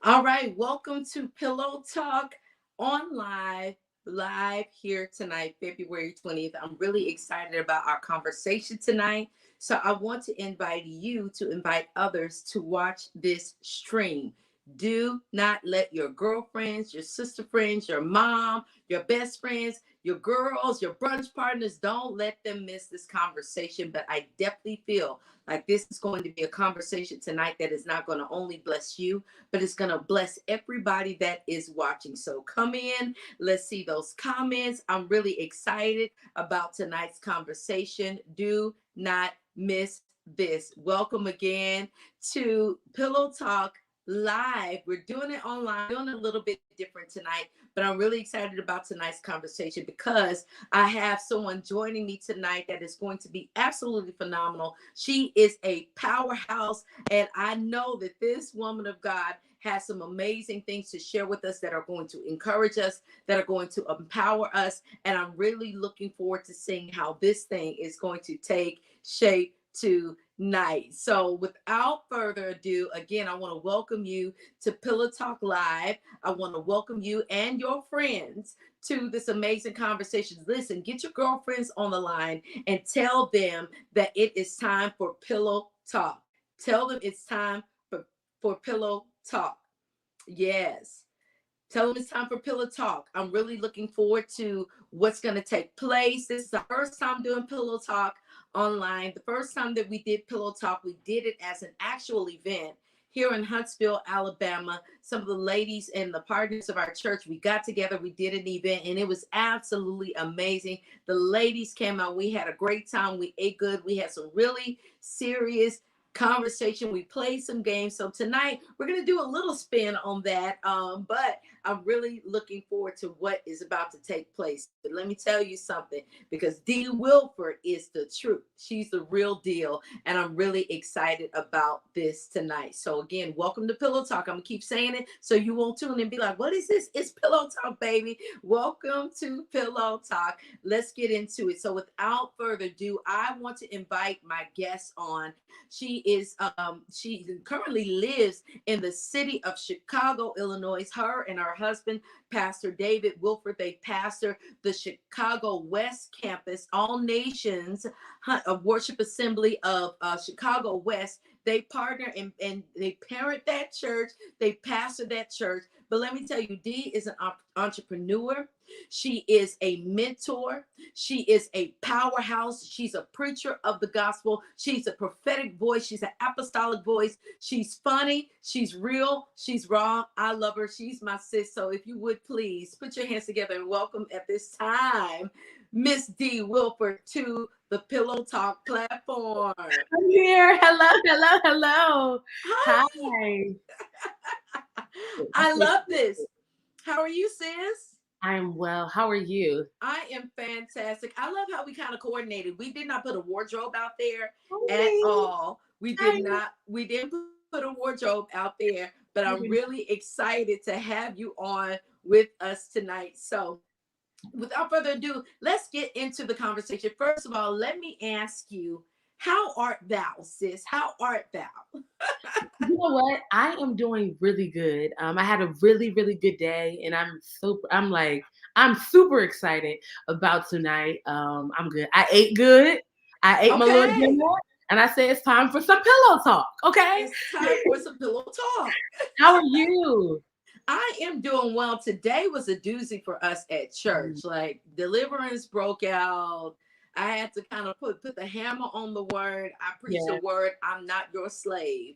All right, welcome to Pillow Talk on live here tonight, February 20th. I'm really excited about our conversation tonight. So I want to invite you to invite others to watch this stream. Do not let your girlfriends, your sister friends, your mom, your best friends, your girls, your brunch partners, don't let them miss this conversation. But I definitely feel like this is going to be a conversation tonight that is not going to only bless you, but it's going to bless everybody that is watching. So come in, let's see those comments. I'm really excited about tonight's conversation. Do not miss this. Welcome again to Pillow Talk Live. We're doing it online, doing it a little bit different tonight, but I'm really excited about tonight's conversation because I have someone joining me tonight that is going to be absolutely phenomenal. She is a powerhouse, and I know that this woman of God has some amazing things to share with us that are going to encourage us, that are going to empower us. And I'm really looking forward to seeing how this thing is going to take shape tonight. So without further ado, again, I want to welcome you to Pillow Talk Live. I want to welcome you and your friends to this amazing conversation. Listen, get your girlfriends on the line and tell them that it is time for Pillow Talk. Tell them it's time for Pillow Talk. Yes. Tell them it's time for Pillow Talk. I'm really looking forward to what's going to take place. This is the first time doing Pillow Talk online. The first time that we did Pillow Talk, we did it as an actual event here in Huntsville, Alabama. Some of the ladies and the partners of our church, we got together, we did an event, and it was absolutely amazing. The ladies came out. We had a great time. We ate good. We had some really serious conversation. We played some games. So tonight we're going to do a little spin on that. But I'm really looking forward to what is about to take place. But let me tell you something, because Dee Wilford is the truth. She's the real deal. And I'm really excited about this tonight. So again, welcome to Pillow Talk. I'm gonna keep saying it so you won't tune in and be like, what is this? It's Pillow Talk, baby. Welcome to Pillow Talk. Let's get into it. So without further ado, I want to invite my guest on. She currently lives in the city of Chicago, Illinois. Her and her husband, Pastor David Wilford, they pastor the Chicago West Campus, All Nations Worship Assembly of Chicago West. They partner and they parent that church, they pastor that church. But let me tell you, Dee is an entrepreneur. She is a mentor. She is a powerhouse. She's a preacher of the gospel. She's a prophetic voice. She's an apostolic voice. She's funny. She's real. She's raw. I love her. She's my sis. So if you would please put your hands together and welcome at this time Miss Dee Wilford to the Pillow Talk platform. I'm here. Hello. Hi. Hi. I love this. How are you, sis? I'm well. How are you? I am fantastic. I love how we kind of coordinated. We did not put a wardrobe out there at Hi. all. We did Hi. not. We didn't put a wardrobe out there, but I'm really excited to have you on with us tonight. So, without further ado, let's get into the conversation. First of all, let me ask you, how art thou, sis? How art thou? You know what? I am doing really good. I had a really good day, and I'm super excited about tonight. I'm good. I ate good. I ate my little Okay, dinner, and I said it's time for some pillow talk. Okay. it's time for some pillow talk. How are you? I am doing well. Today was a doozy for us at Mm, church. Like deliverance broke out. I had to kind of put the hammer on the word. I preached the yeah. word. I'm not your slave.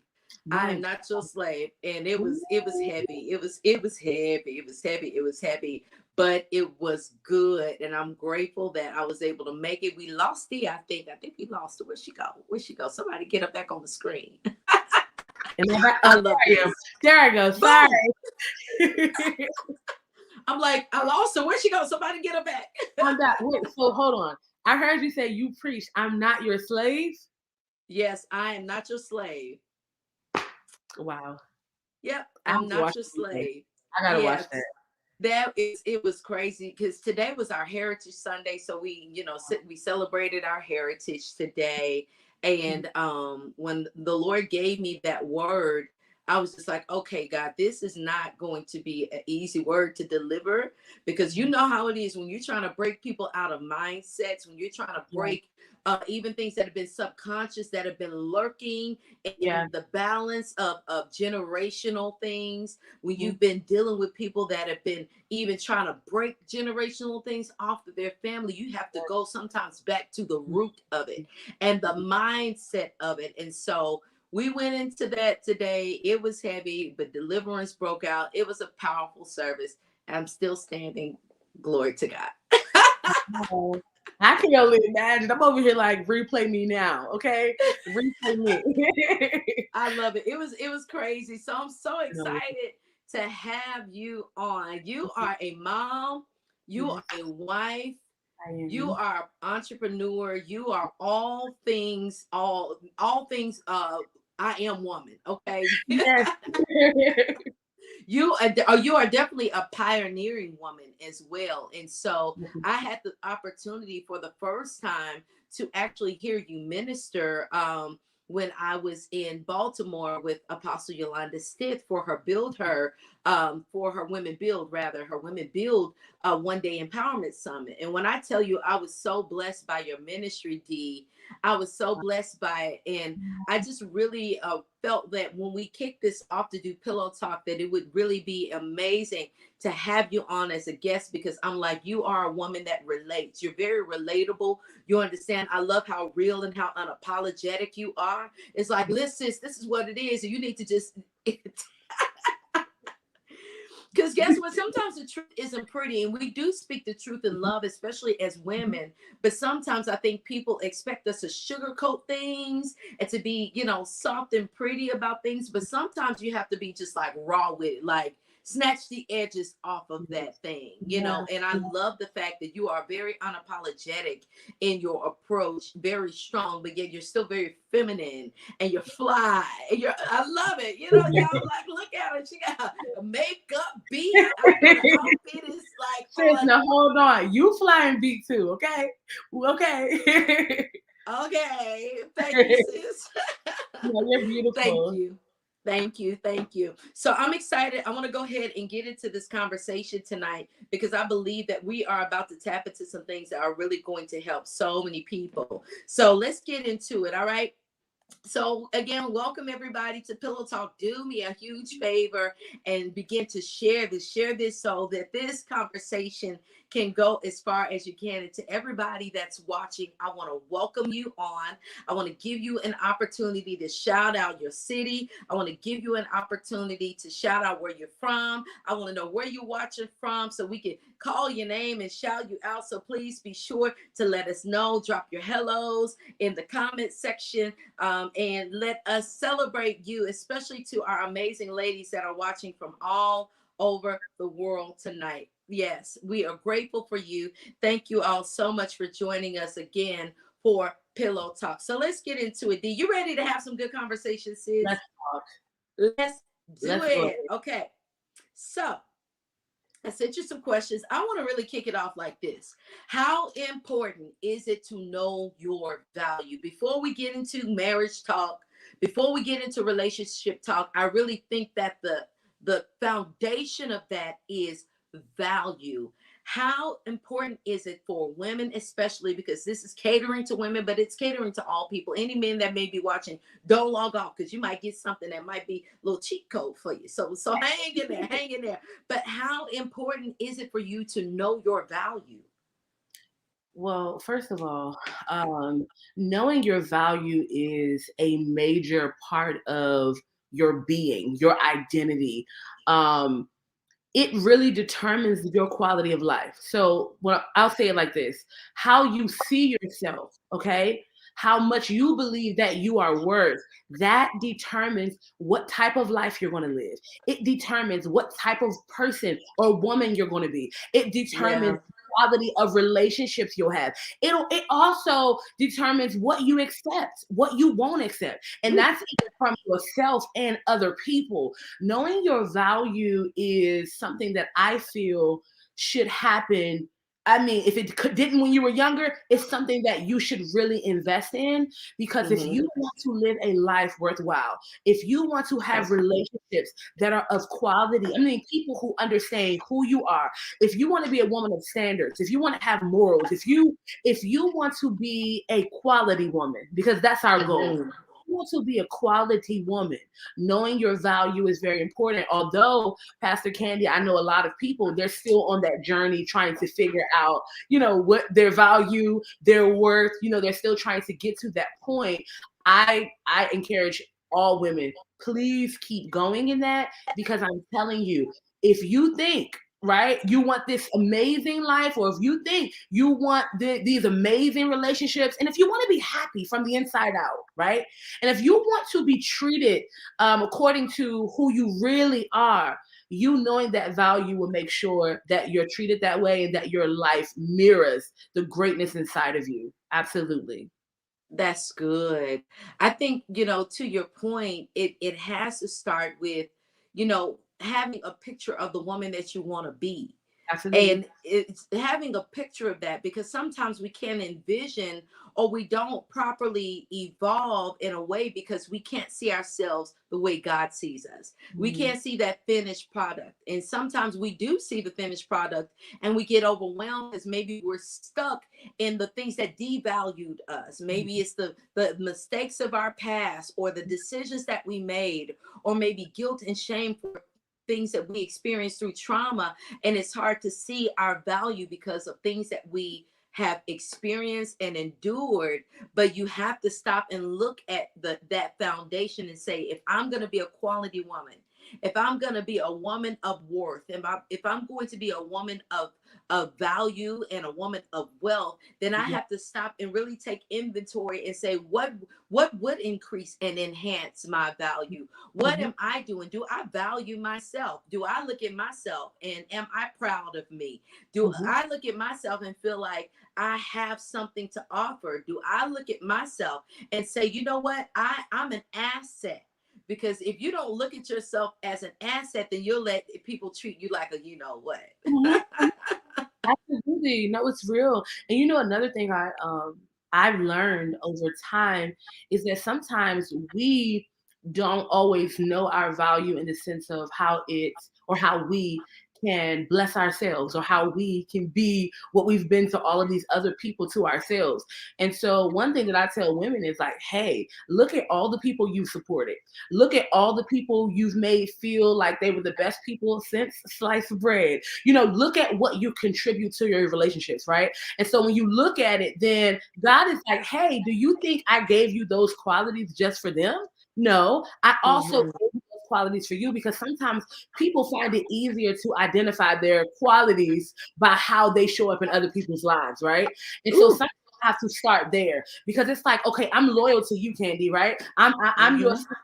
I am My not your slave. And it was God. heavy. It was heavy. It was heavy. It was heavy. But it was good. And I'm grateful that I was able to make it. We lost the, I think. I think we lost her. Where'd she go? Where'd she go? Somebody get her back on the screen. Am I back? I Oh, love there I am. this. There I go. Boom. Sorry. I'm like, I lost her. Where'd she go? Somebody get her back. I'm back. Wait, so hold on. I heard you say you preach. I'm not your slave. Yes, I am not your slave. Wow. Yep, I I'm have to not watch your that again. slave. I gotta watch Yes, that. it was crazy because today was our Heritage Sunday, so we celebrated our heritage today. And when the Lord gave me that word, I was just like, okay, God, this is not going to be an easy word to deliver, because you know how it is when you're trying to break people out of mindsets, when you're trying to Yeah. break even things that have been subconscious, that have been lurking in Yeah. the balance of generational things, when Mhm. you've been dealing with people that have been even trying to break generational things off of their family. You have to go sometimes back to the Mhm. root of it and the mindset of it. And so we went into that today. It was heavy, but deliverance broke out. It was a powerful service. I'm still standing. Glory to God. Oh, I can only imagine. I'm over here like, replay me now, okay? Replay me. I love it. It was crazy. So I'm so No, excited to have you on. You are a mom, you are yes, a wife, I you am. are an entrepreneur, you are all things I am woman, okay? Yes. You are definitely a pioneering woman as well. And so I had the opportunity for the first time to actually hear you minister when I was in Baltimore with Apostle Yolanda Stith for her build her for her women build rather her women build one day empowerment summit. And when I tell you I was so blessed by your ministry, D, I was so blessed by it. And I just really felt that when we kicked this off to do Pillow Talk, that it would really be amazing to have you on as a guest, because I'm like, you are a woman that relates. You're very relatable. You understand. I love how real and how unapologetic you are. It's like, listen, sis, this is what it is. And you need to just because guess what? Sometimes the truth isn't pretty, and we do speak the truth in love, especially as women. But sometimes I think people expect us to sugarcoat things and to be, soft and pretty about things. But sometimes you have to be just like raw with it, like snatch the edges off of that thing. Yeah. And I love the fact that you are very unapologetic in your approach, very strong, but yet you're still very feminine and you're fly. And I love it. Y'all like, look at her. She got a makeup beat. I mean, the outfit is like Sis, on. now hold on. You flying beat too, okay? Okay. Okay, thank you, sis. No, you're Thank beautiful. you. Thank you. Thank you. So I'm excited. I want to go ahead and get into this conversation tonight because I believe that we are about to tap into some things that are really going to help so many people. So let's get into it. All right. So again, welcome everybody to Pillow Talk. Do me a huge favor and begin to share this so that this conversation can go as far as you can. And to everybody that's watching, I want to welcome you on. I want to give you an opportunity to shout out your city. I want to give you an opportunity to shout out where you're from. I want to know where you're watching from so we can call your name and shout you out. So please be sure to let us know. Drop your hellos in the comment section, and let us celebrate you, especially to our amazing ladies that are watching from all over the world tonight. Yes, we are grateful for you. Thank you all so much for joining us again for Pillow Talk. So let's get into it. D, you ready to have some good conversation, sis? Let's talk. Let's do Let's go. it. Okay. So I sent you some questions. I want to really kick it off like this. How important is it to know your value? Before we get into marriage talk, before we get into relationship talk, I really think that the foundation of that is value. How important is it for women, especially because this is catering to women, but it's catering to all people. Any men that may be watching, don't log off because you might get something that might be a little cheat code for you. So hang in there, hang in there. But how important is it for you to know your value? Well, first of all, knowing your value is a major part of your being, your identity. Um, it really determines your quality of life. So, well, I'll say it like this: how you see yourself, okay? How much you believe that you are worth, that determines what type of life you're going to live. It determines what type of person or woman you're going to be. It determines Yeah. the quality of relationships you'll have. It also determines what you accept, what you won't accept. And that's even from yourself and other people. Knowing your value is something that I feel should happen I mean, if it didn't when you were younger, it's something that you should really invest in, because if Hmm. you want to live a life worthwhile, if you want to have relationships that are of quality, I mean, people who understand who you are, if you want to be a woman of standards, if you want to have morals, if you want to be a quality woman, because that's our goal. Hmm. You want to be a quality woman. Knowing your value is very important. Although, Pastor Candy, I know a lot of people, they're still on that journey trying to figure out, what their value, their worth, they're still trying to get to that point. I encourage all women, please keep going in that, because I'm telling you, if you think, right, you want this amazing life, or if you think you want these amazing relationships, and if you want to be happy from the inside out, right, and if you want to be treated according to who you really are, you knowing that value will make sure that you're treated that way and that your life mirrors the greatness inside of you. Absolutely. That's good. I think, to your point, it has to start with, having a picture of the woman that you want to be. Absolutely. And it's having a picture of that, because sometimes we can't envision, or we don't properly evolve in a way because we can't see ourselves the way God sees us. We Mhm. can't see that finished product. And sometimes we do see the finished product and we get overwhelmed because maybe we're stuck in the things that devalued us. Maybe it's the mistakes of our past, or the decisions that we made, or maybe guilt and shame for things that we experienced through trauma, and it's hard to see our value because of things that we have experienced and endured. But you have to stop and look at that foundation and say, if I'm going to be a quality woman, if I'm going to be a woman of worth, if I'm going to be a woman of value and a woman of wealth, then I Yeah. have to stop and really take inventory and say, what would increase and enhance my value? What Mhm. am I doing? Do I value myself? Do I look at myself and am I proud of me? Do Mhm. I look at myself and feel like I have something to offer? Do I look at myself and say, you know what? I'm an asset. Because if you don't look at yourself as an asset, then you'll let people treat you like a you know what. Mhm. Absolutely. No, it's real. And another thing I've learned over time is that sometimes we don't always know our value in the sense of how we can bless ourselves, or how we can be what we've been to all of these other people to ourselves. And so one thing that I tell women is like, hey, look at all the people you've supported. Look at all the people you've made feel like they were the best people since sliced bread. Look at what you contribute to your relationships, right? And so when you look at it, then God is like, hey, do you think I gave you those qualities just for them? No, I also Mhm. gave you those qualities for you, because sometimes people find it easier to identify their qualities by how they show up in other people's lives, right? And so Ooh. some people have to start there, because it's like, okay, I'm loyal to you, Candy, right? I'm your Mhm. sister.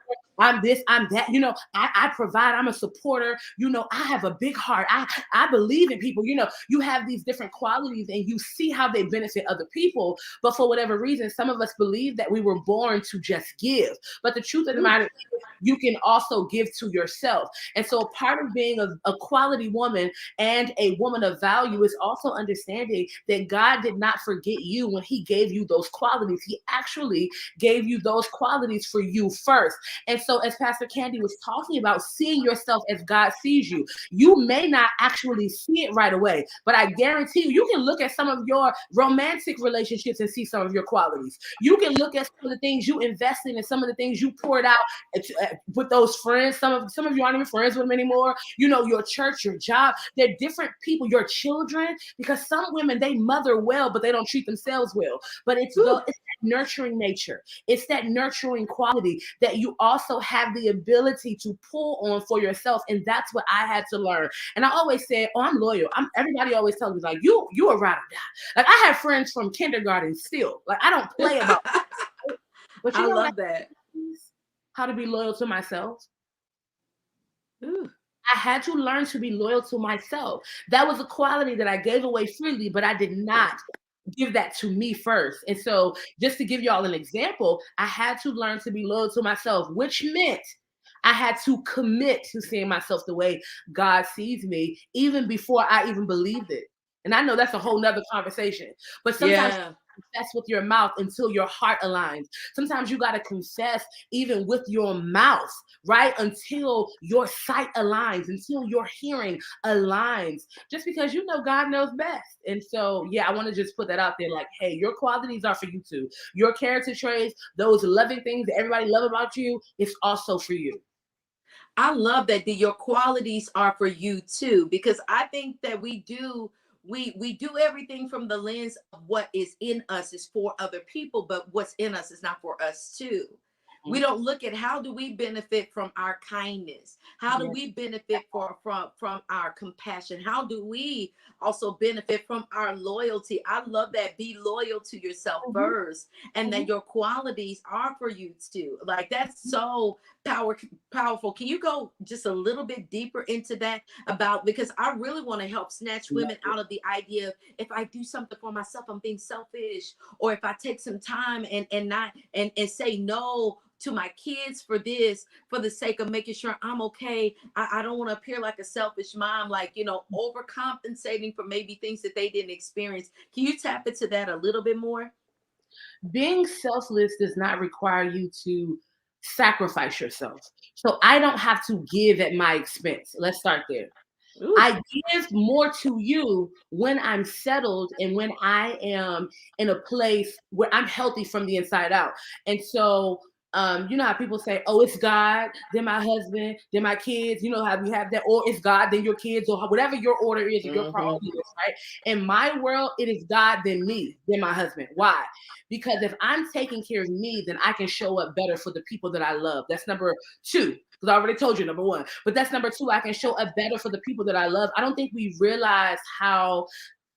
I'm this, I'm that. I provide. I'm a supporter. I have a big heart. I believe in people. You have these different qualities, and you see how they benefit other people. But for whatever reason, some of us believe that we were born to just give. But the truth of the Ooh. matter is, you can also give to yourself. And so, part of being a quality woman and a woman of value is also understanding that God did not forget you when He gave you those qualities. He actually gave you those qualities for you first. And so, as Pastor Candy was talking about, seeing yourself as God sees you, you may not actually see it right away, but I guarantee you, you can look at some of your romantic relationships and see some of your qualities. You can look at some of the things you invested in, some of the things you poured out with those friends. Some of you aren't even friends with them anymore. Your church, your job. They're different people. Your children, because some women, they mother well, but they don't treat themselves well. But Ooh. it's that nurturing nature. It's that nurturing quality that you also have the ability to pull on for yourself. And that's what I had to learn. And I always said, oh, I'm loyal. Everybody always tells me, like, you a ride or die. Like, I have friends from kindergarten still. Like, I don't play about it. But I what I love that. how to be loyal to myself? Ooh. I had to learn to be loyal to myself. That was a quality that I gave away freely, but I did not give that to me first. And so, just to give y'all an example, I had to learn to be loyal to myself, which meant I had to commit to seeing myself the way God sees me, even before I even believed it. And I know that's a whole nother conversation. But sometimes Yeah. confess with your mouth until your heart aligns. Sometimes you got to confess even with your mouth, right? Until your sight aligns, until your hearing aligns, just because you know God knows best. And so, yeah, I want to just put that out there like, hey, your qualities are for you too. Your character traits, those loving things that everybody love about you, it's also for you. I love that your qualities are for you too, because I think that we do everything from the lens of what is in us is for other people, but what's in us is not for us too. We Mhm. don't look at how do we benefit from our kindness, how do Yeah. we benefit from our compassion, how do we also benefit from our loyalty. I love that. Be loyal to yourself Mhm. first, and that Mhm. your qualities are for you too. Like that's so power powerful. Can you go just a little bit deeper into that about, because I really want to help snatch women Love it. out of the idea of if I do something for myself, I'm being selfish, or if I take some time and not and say no to my kids for this, for the sake of making sure I'm okay. I don't want to appear like a selfish mom, like, overcompensating for maybe things that they didn't experience. Can you tap into that a little bit more? Being selfless does not require you to sacrifice yourself. So I don't have to give at my expense. Let's start there. Ooh. I give more to you when I'm settled and when I am in a place where I'm healthy from the inside out. And so, you know how people say, "Oh, it's God, then my husband, then my kids." You know how we have that, or it's God, then your kids, or whatever your order is, or your Mm-hmm. priority is, right? In my world, it is God, then me, then my husband. Why? Because if I'm taking care of me, then I can show up better for the people that I love. That's number two. Because I already told you number one. But that's number two. I can show up better for the people that I love. I don't think we realize how,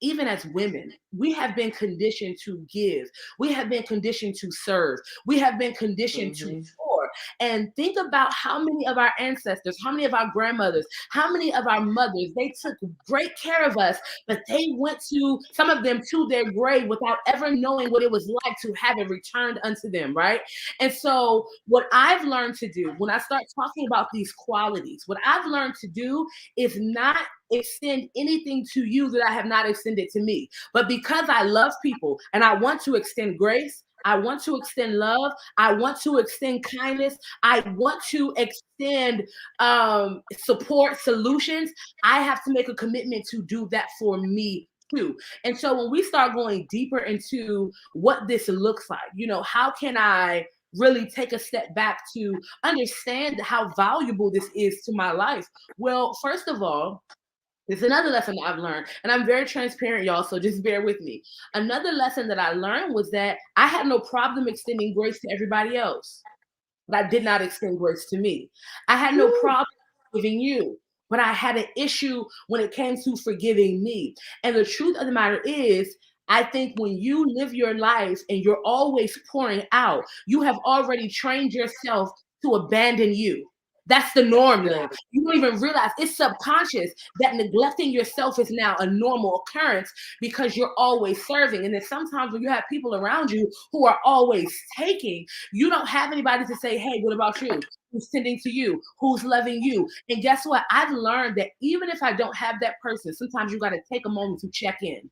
even as women, we have been conditioned to give. We have been conditioned to serve. We have been conditioned to Mm-hmm. pour. And think about how many of our ancestors, how many of our grandmothers, how many of our mothers, they took great care of us, but they went to, some of them, to their grave without ever knowing what it was like to have it returned unto them, right? And so, what I've learned to do when I start talking about these qualities, what I've learned to do is not extend anything to you that I have not extended to me. But because I love people and I want to extend grace, I want to extend love, I want to extend kindness, I want to extend support, solutions, I have to make a commitment to do that for me too. And so when we start going deeper into what this looks like, how can I really take a step back to understand how valuable this is to my life? Well, first of all, it's another lesson that I've learned, and I'm very transparent, y'all, so just bear with me. Another lesson that I learned was that I had no problem extending grace to everybody else, but I did not extend grace to me. I had no Woo. problem forgiving you, but I had an issue when it came to forgiving me. And the truth of the matter is, I think when you live your life and you're always pouring out, you have already trained yourself to abandon you. That's the norm now. Good. You don't even realize it's subconscious that neglecting yourself is now a normal occurrence because you're always serving. And then sometimes when you have people around you who are always taking, you don't have anybody to say, hey, what about you? Who's tending to you? Who's loving you? And guess what? I've learned that even if I don't have that person, sometimes you got to take a moment to check in.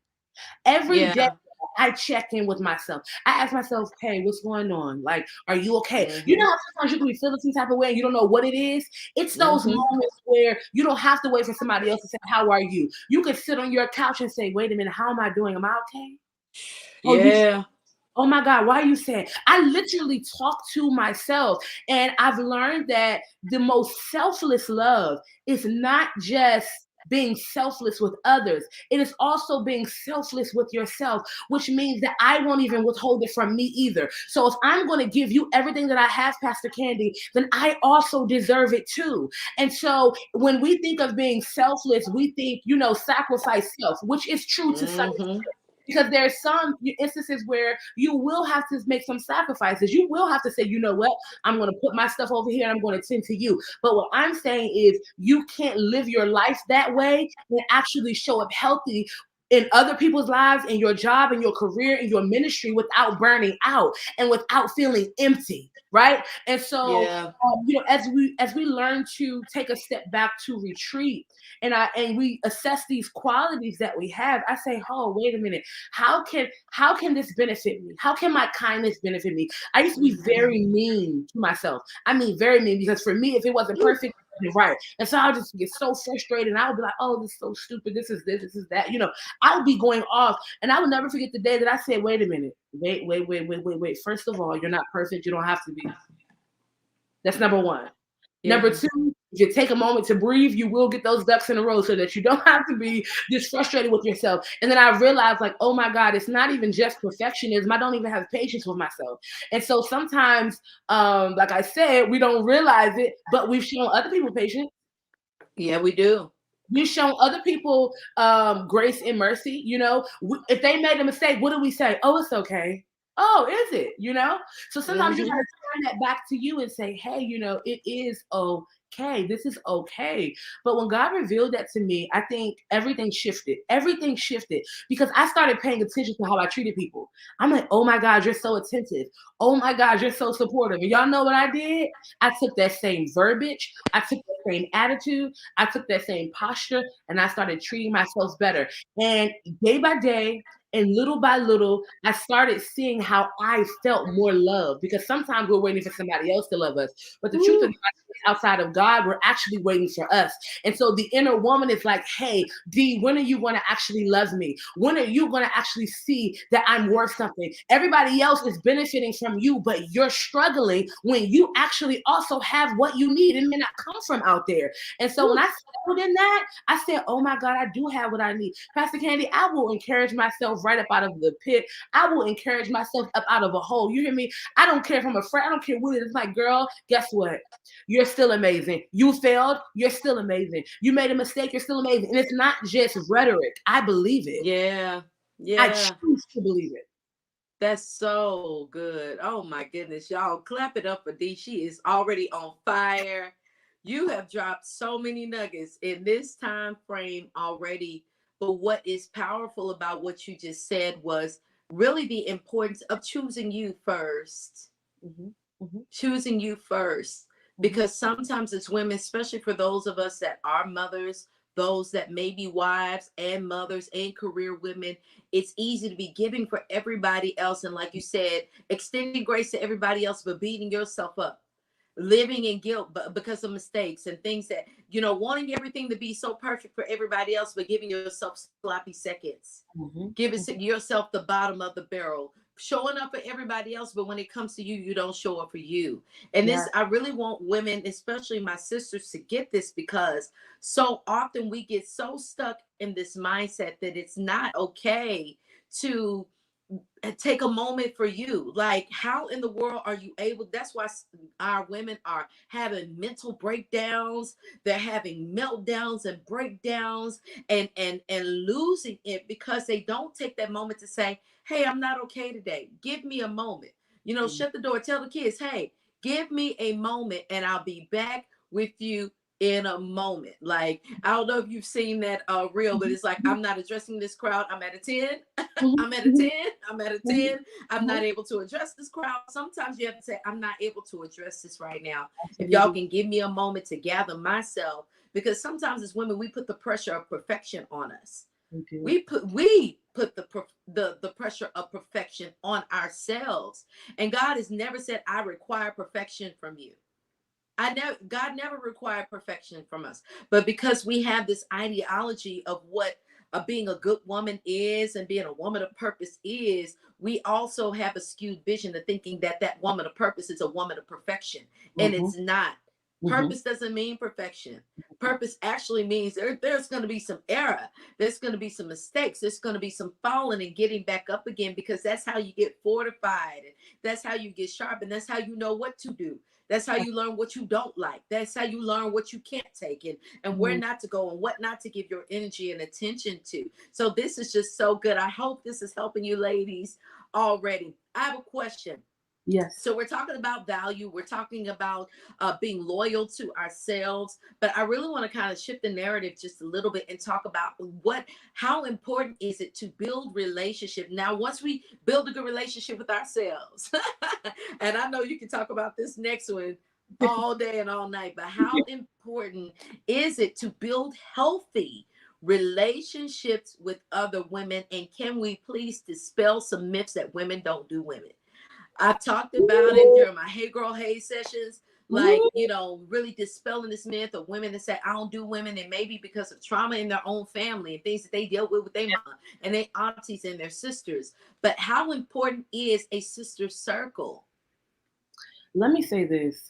Every day, Yeah. I check in with myself. I ask myself, hey, what's going on? Like, are you okay? You Mm-hmm. know how sometimes you can be feeling some type of way and you don't know what it is? It's those Mm-hmm. moments where you don't have to wait for somebody else to say, how are you? You can sit on your couch and say, wait a minute, how am I doing? Am I okay? Oh, you Yeah. Oh my God, why are you saying? I literally talk to myself. And I've learned that the most selfless love is not just being selfless with others, it is also being selfless with yourself, which means that I won't even withhold it from me either. So if I'm going to give you everything that I have, Pastor Candy, then I also deserve it too. And so when we think of being selfless, we think, sacrifice self, which is true to some extent, Mm-hmm. because there's some instances where you will have to make some sacrifices. You will have to say, you know what, I'm going to put my stuff over here and I'm going to tend to you. But what I'm saying is you can't live your life that way and actually show up healthy in other people's lives, in your job, in your career, in your ministry, without burning out and without feeling empty, right? And so, Yeah. as we learn to take a step back to retreat, and we assess these qualities that we have, I say, oh, wait a minute, how can this benefit me? How can my kindness benefit me? I used to be Mhm. very mean to myself. I mean, very mean, because for me, if it wasn't Woo. perfect, it wasn't right. And so I'll just get so frustrated, and I would be like, oh, this is so stupid. This is that. I would be going off, and I would never forget the day that I said, wait a minute, wait. First of all, you're not perfect. You don't have to be. That's number one. Number Yeah. two, if you take a moment to breathe, you will get those ducks in a row so that you don't have to be just frustrated with yourself. And then I realized, like, oh my God, it's not even just perfectionism. I don't even have patience with myself. And so sometimes, like I said, we don't realize it, but we've shown other people patience. Yeah, we do. We've shown other people grace and mercy. If they made a mistake, what do we say? Oh, it's okay. Oh, is it? So sometimes you got Hmm. to turn that back to you and say, hey, it is okay. This is okay. But when God revealed that to me, I think everything shifted. Everything shifted because I started paying attention to how I treated people. I'm like, oh my God, you're so attentive. Oh my God, you're so supportive. And y'all know what I did? I took that same verbiage. I took that same attitude. I took that same posture, and I started treating myself better. And day by day and little by little, I started seeing how I felt more love, because sometimes we're waiting for somebody else to love us. But the truth of the Woo. matter is, outside of God, we're actually waiting for us. And so the inner woman is like, hey, D, when are you going to actually love me? When are you going to actually see that I'm worth something? Everybody else is benefiting from you, but you're struggling when you actually also have what you need. It may not come from out there. And so when Woo. I settled in that, I said, oh my God, I do have what I need. Pastor Candy, I will encourage myself right up out of the pit. I will encourage myself up out of a hole. You hear me? I don't care if I'm afraid. I don't care what it is. Like, girl, guess what? You're still amazing. You failed. You're still amazing. You made a mistake. You're still amazing. And it's not just rhetoric. I believe it. Yeah. I Yeah. choose to believe it. That's so good. Oh my goodness. Y'all clap it up for D. She is already on fire. You have dropped so many nuggets in this time frame already. But what is powerful about what you just said was really the importance of choosing you first. Mhm, mhm, Choosing you first. mhm, Because sometimes it's women, especially for those of us that are mothers, those that may be wives and mothers and career women, it's easy to be giving for everybody else. And like you said, extending grace to everybody else, but beating yourself up, living in guilt but because of mistakes and things that, wanting everything to be so perfect for everybody else, but giving yourself sloppy seconds, mhm, giving mhm. yourself the bottom of the barrel, showing up for everybody else, but when it comes to you, you don't show up for you. And Yeah. this, I really want women, especially my sisters, to get this, because so often we get so stuck in this mindset that it's not okay to take a moment for you. Like, how in the world are you able? That's why our women are having mental breakdowns. They're having meltdowns and breakdowns, and losing it because they don't take that moment to say, hey, I'm not okay today, give me a moment. Mhm, Shut the door, tell the kids, hey, give me a moment and I'll be back with you in a moment. Like, I don't know if you've seen that reel, but mhm, it's like, mhm, I'm not addressing this crowd, I'm at a 10. mhm, I'm at a mhm, 10. I'm at a mhm, 10. I'm mhm. not able to address this crowd. Sometimes you have to say, I'm not able to address this right now. If y'all Absolutely. can give me a moment to gather myself, because sometimes as women, we put the pressure of perfection on us. We do. We put the pressure of perfection on ourselves. And God has never said, I require perfection from you. God never required perfection from us. But because we have this ideology of what being a good woman is and being a woman of purpose is, we also have a skewed vision of thinking that that woman of purpose is a woman of perfection. And Mhm, it's not. mhm, Purpose doesn't mean perfection. Purpose actually means there's going to be some error. There's going to be some mistakes. There's going to be some falling and getting back up again, because that's how you get fortified. That's how you get sharp. And that's how you know what to do. That's how you learn what you don't like. That's how you learn what you can't take, and where mhm. not to go and what not to give your energy and attention to. So this is just so good. I hope this is helping you ladies already. I have a question. Yes. So we're talking about value. We're talking about being loyal to ourselves. But I really want to kind of shift the narrative just a little bit and talk about how important is it to build relationship. Now, once we build a good relationship with ourselves, and I know you can talk about this next one all day and all night, but how important is it to build healthy relationships with other women? And can we please dispel some myths that women don't do women? I've talked about it Ooh, during my Hey Girl Hey sessions, like, ooh. really dispelling this myth of women that say, I don't do women, and maybe because of trauma in their own family and things that they dealt with their mama and their aunties and their sisters. But how important is a sister circle? Let me say this.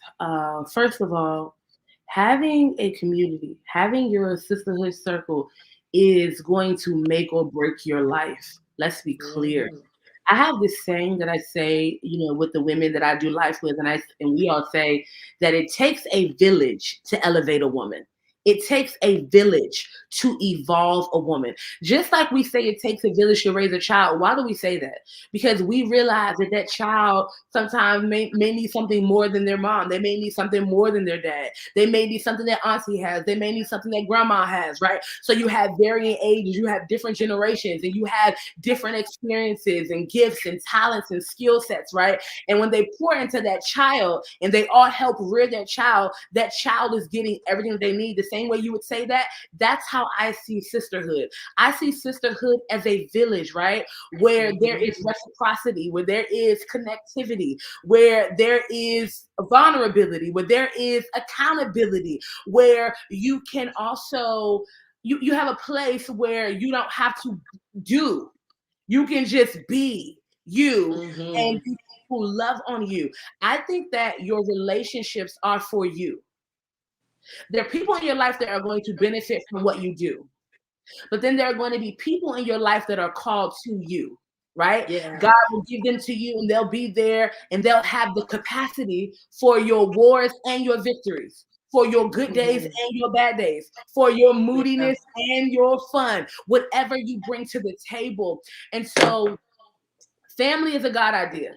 First of all, having a community, having your sisterhood circle is going to make or break your life. Let's be clear. Mhm. I have this saying that I say, with the women that I do life with, and we all say that it takes a village to elevate a woman. It takes a village to evolve a woman. Just like we say it takes a village to raise a child. Why do we say that? Because we realize that that child sometimes may need something more than their mom. They may need something more than their dad. They may need something that auntie has. They may need something that grandma has, right? So you have varying ages, you have different generations, and you have different experiences and gifts and talents and skill sets, right? And when they pour into that child and they all help rear that child is getting everything they need. The same way you would say that, that's how I see sisterhood. I see sisterhood as a village, right? Where there Mhm. is reciprocity, where there is connectivity, where there is vulnerability, where there is accountability, where you can also you have a place where you don't have to do. You can just be you and Mhm. people who love on you. I think that your relationships are for you. There are people in your life that are going to benefit from what you do. But then there are going to be people in your life that are called to you, right? Yeah. God will give them to you and they'll be there and they'll have the capacity for your wars and your victories, for your good days Mhm. and your bad days, for your Yeah. moodiness and your fun, whatever you bring to the table. And so family is a God idea.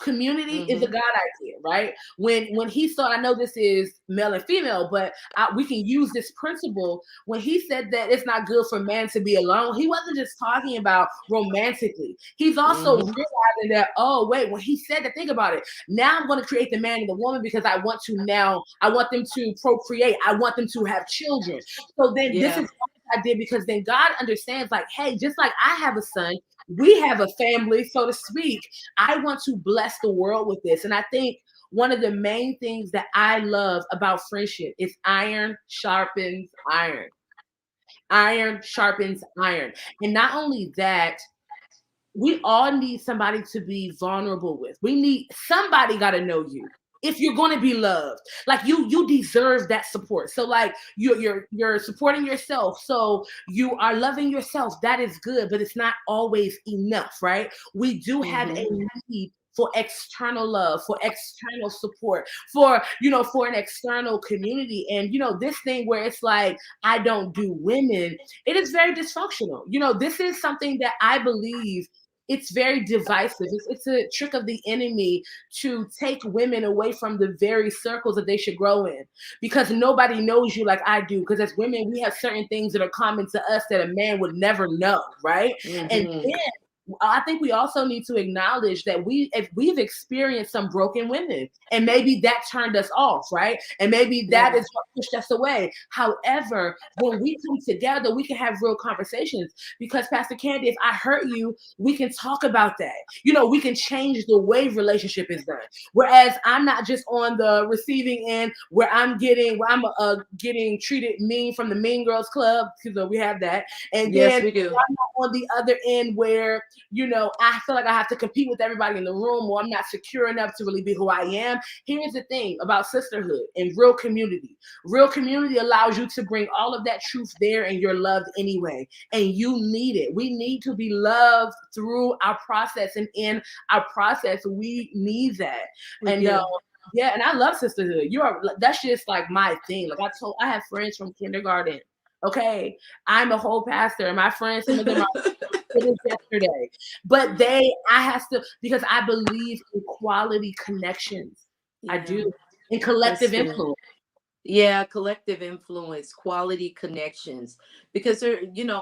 Community is a Mhm. God idea, right? When he saw, I know this is male and female, but we can use this principle. When he said that it's not good for man to be alone, he wasn't just talking about romantically. He's also Mhm. realizing that, oh wait, when he said that, think about it. Now I'm going to create the man and the woman because I want them to procreate. I want them to have children. So then this is Yeah. what I did, because then God understands, like, hey, just like I have a son, we have a family, so to speak. I want to bless the world with this. And I think one of the main things that I love about friendship is iron sharpens iron. Iron sharpens iron. And not only that, we all need somebody to be vulnerable with. We need somebody got to know you. If you're going to be loved, like you deserve that support. So like you're supporting yourself, so you are loving yourself. That is good, but it's not always enough, right? We do have a Mhm. need for external love, for external support, for an external community. And this thing where it's like, I don't do women, it is very dysfunctional. This is something that I believe it's very divisive. It's a trick of the enemy to take women away from the very circles that they should grow in, because nobody knows you like I do. Because as women, we have certain things that are common to us that a man would never know, right? And Mhm. then I think we also need to acknowledge that if we've experienced some broken women, and maybe that turned us off, right? And maybe that Yeah. is what pushed us away. However, when we come together, we can have real conversations, because Pastor Candy, if I hurt you, we can talk about that. We can change the way relationship is done. Whereas I'm not just on the receiving end where I'm getting treated mean from the Mean Girls Club, because we have that, and Yes, then we do. I'm not on the other end where I feel like I have to compete with everybody in the room, or I'm not secure enough to really be who I am. Here's the thing about sisterhood and real community. Real community allows you to bring all of that truth there, and you're loved anyway. And you need it. We need to be loved through our process, and in our process, we need that. We And do. yeah, and I love sisterhood. That's just like my thing. Like I have friends from kindergarten. Okay, I'm a whole pastor, and my friends, some of them are finished yesterday, but I has to, because I believe in quality connections. I do, Yeah, in that's collective good. influence. Yeah, collective influence, quality connections. Because there,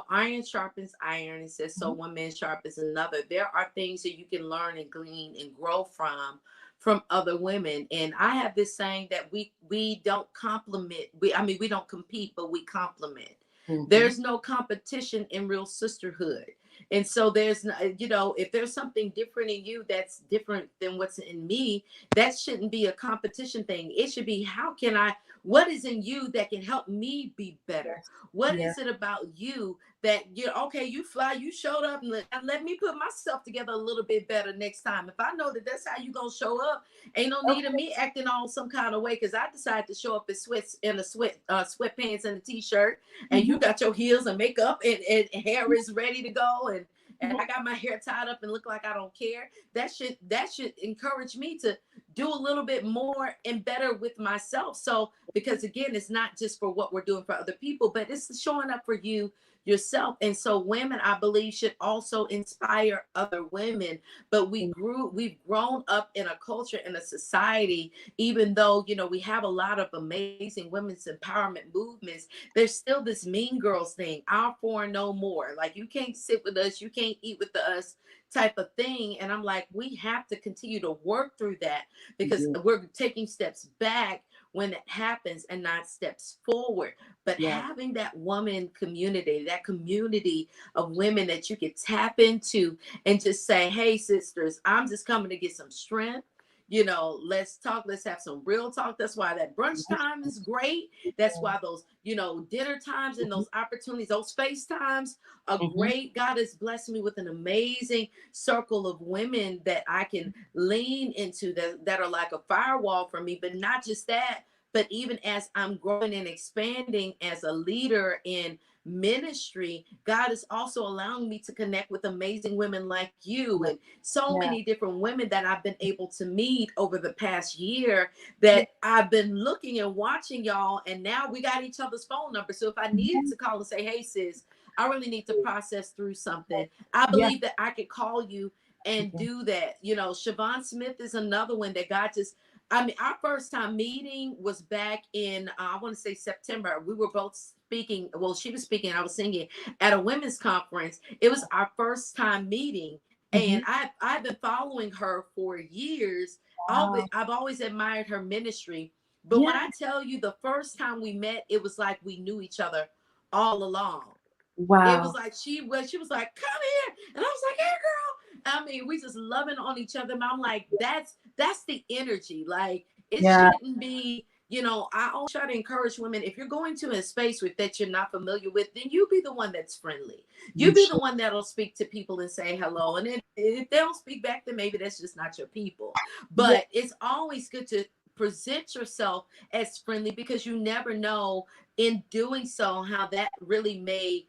iron sharpens iron. It says so Mhm. one man sharpens another. There are things that you can learn and glean and grow from other women. And I have this saying that we don't compliment. We don't compete, but we complement. Mhm. There's no competition in real sisterhood. And so if there's something different in you that's different than what's in me, that shouldn't be a competition thing. It should be, how can I, what is in you that can help me be better? Yes. What Yeah. is it about you that you're okay? You fly, you showed up, and let me put myself together a little bit better next time. If I know that that's how you gonna show up, ain't no need of Okay. me acting all some kind of way because I decided to show up in sweatpants and a t-shirt, and Mhm. you got your heels and makeup and hair is ready to go, and Mhm. I got my hair tied up and look like I don't care. That should encourage me to do a little bit more and better with myself. So, because again, it's not just for what we're doing for other people, but it's showing up for you yourself. And so women, I believe, should also inspire other women. But we've grown up in a culture, in a society, even though we have a lot of amazing women's empowerment movements, there's still this mean girls thing, our four and no more. Like, you can't sit with us, you can't eat with us type of thing. And I'm like, we have to continue to work through that, because Mhm. we're taking steps back when it happens and not steps forward. But Yeah. having that woman community, that community of women that you could tap into and just say, hey, sisters, I'm just coming to get some strength. Let's talk, let's have some real talk. That's why that brunch time is great. That's why those, dinner times and Mhm. those opportunities, those FaceTimes are Mhm. great. God has blessed me with an amazing circle of women that I can lean into, that are like a firewall for me. But not just that, but even as I'm growing and expanding as a leader in ministry, God is also allowing me to connect with amazing women like you, Yeah. and so Yeah. many different women that I've been able to meet over the past year, Yeah. that I've been looking and watching y'all. And now we got each other's phone number. So if I needed Mhm. to call and say, hey, sis, I really need to process through something, I Yeah. believe that I could call you and Yeah. do that. Siobhan Smith is another one that God just, our first time meeting was back in, I want to say September. We were both speaking. Well, she was speaking, I was singing at a women's conference. It was our first time meeting. And Mhm. I've been following her for years. Wow. I've always admired her ministry. But when Yeah. I tell you, the first time we met, it was like we knew each other all along. It was Wow. like she was like, come here. And I was like, hey girl. I mean, we just loving on each other. And I'm like, that's the energy. Like, it Yeah. shouldn't be, I always try to encourage women, if you're going to a space that you're not familiar with, then you be the one that's friendly. You You be the should. one that'll speak to people and say hello. And if they don't speak back, then maybe that's just not your people. Yeah. But it's always good to present yourself as friendly, because you never know, in doing so, how that really may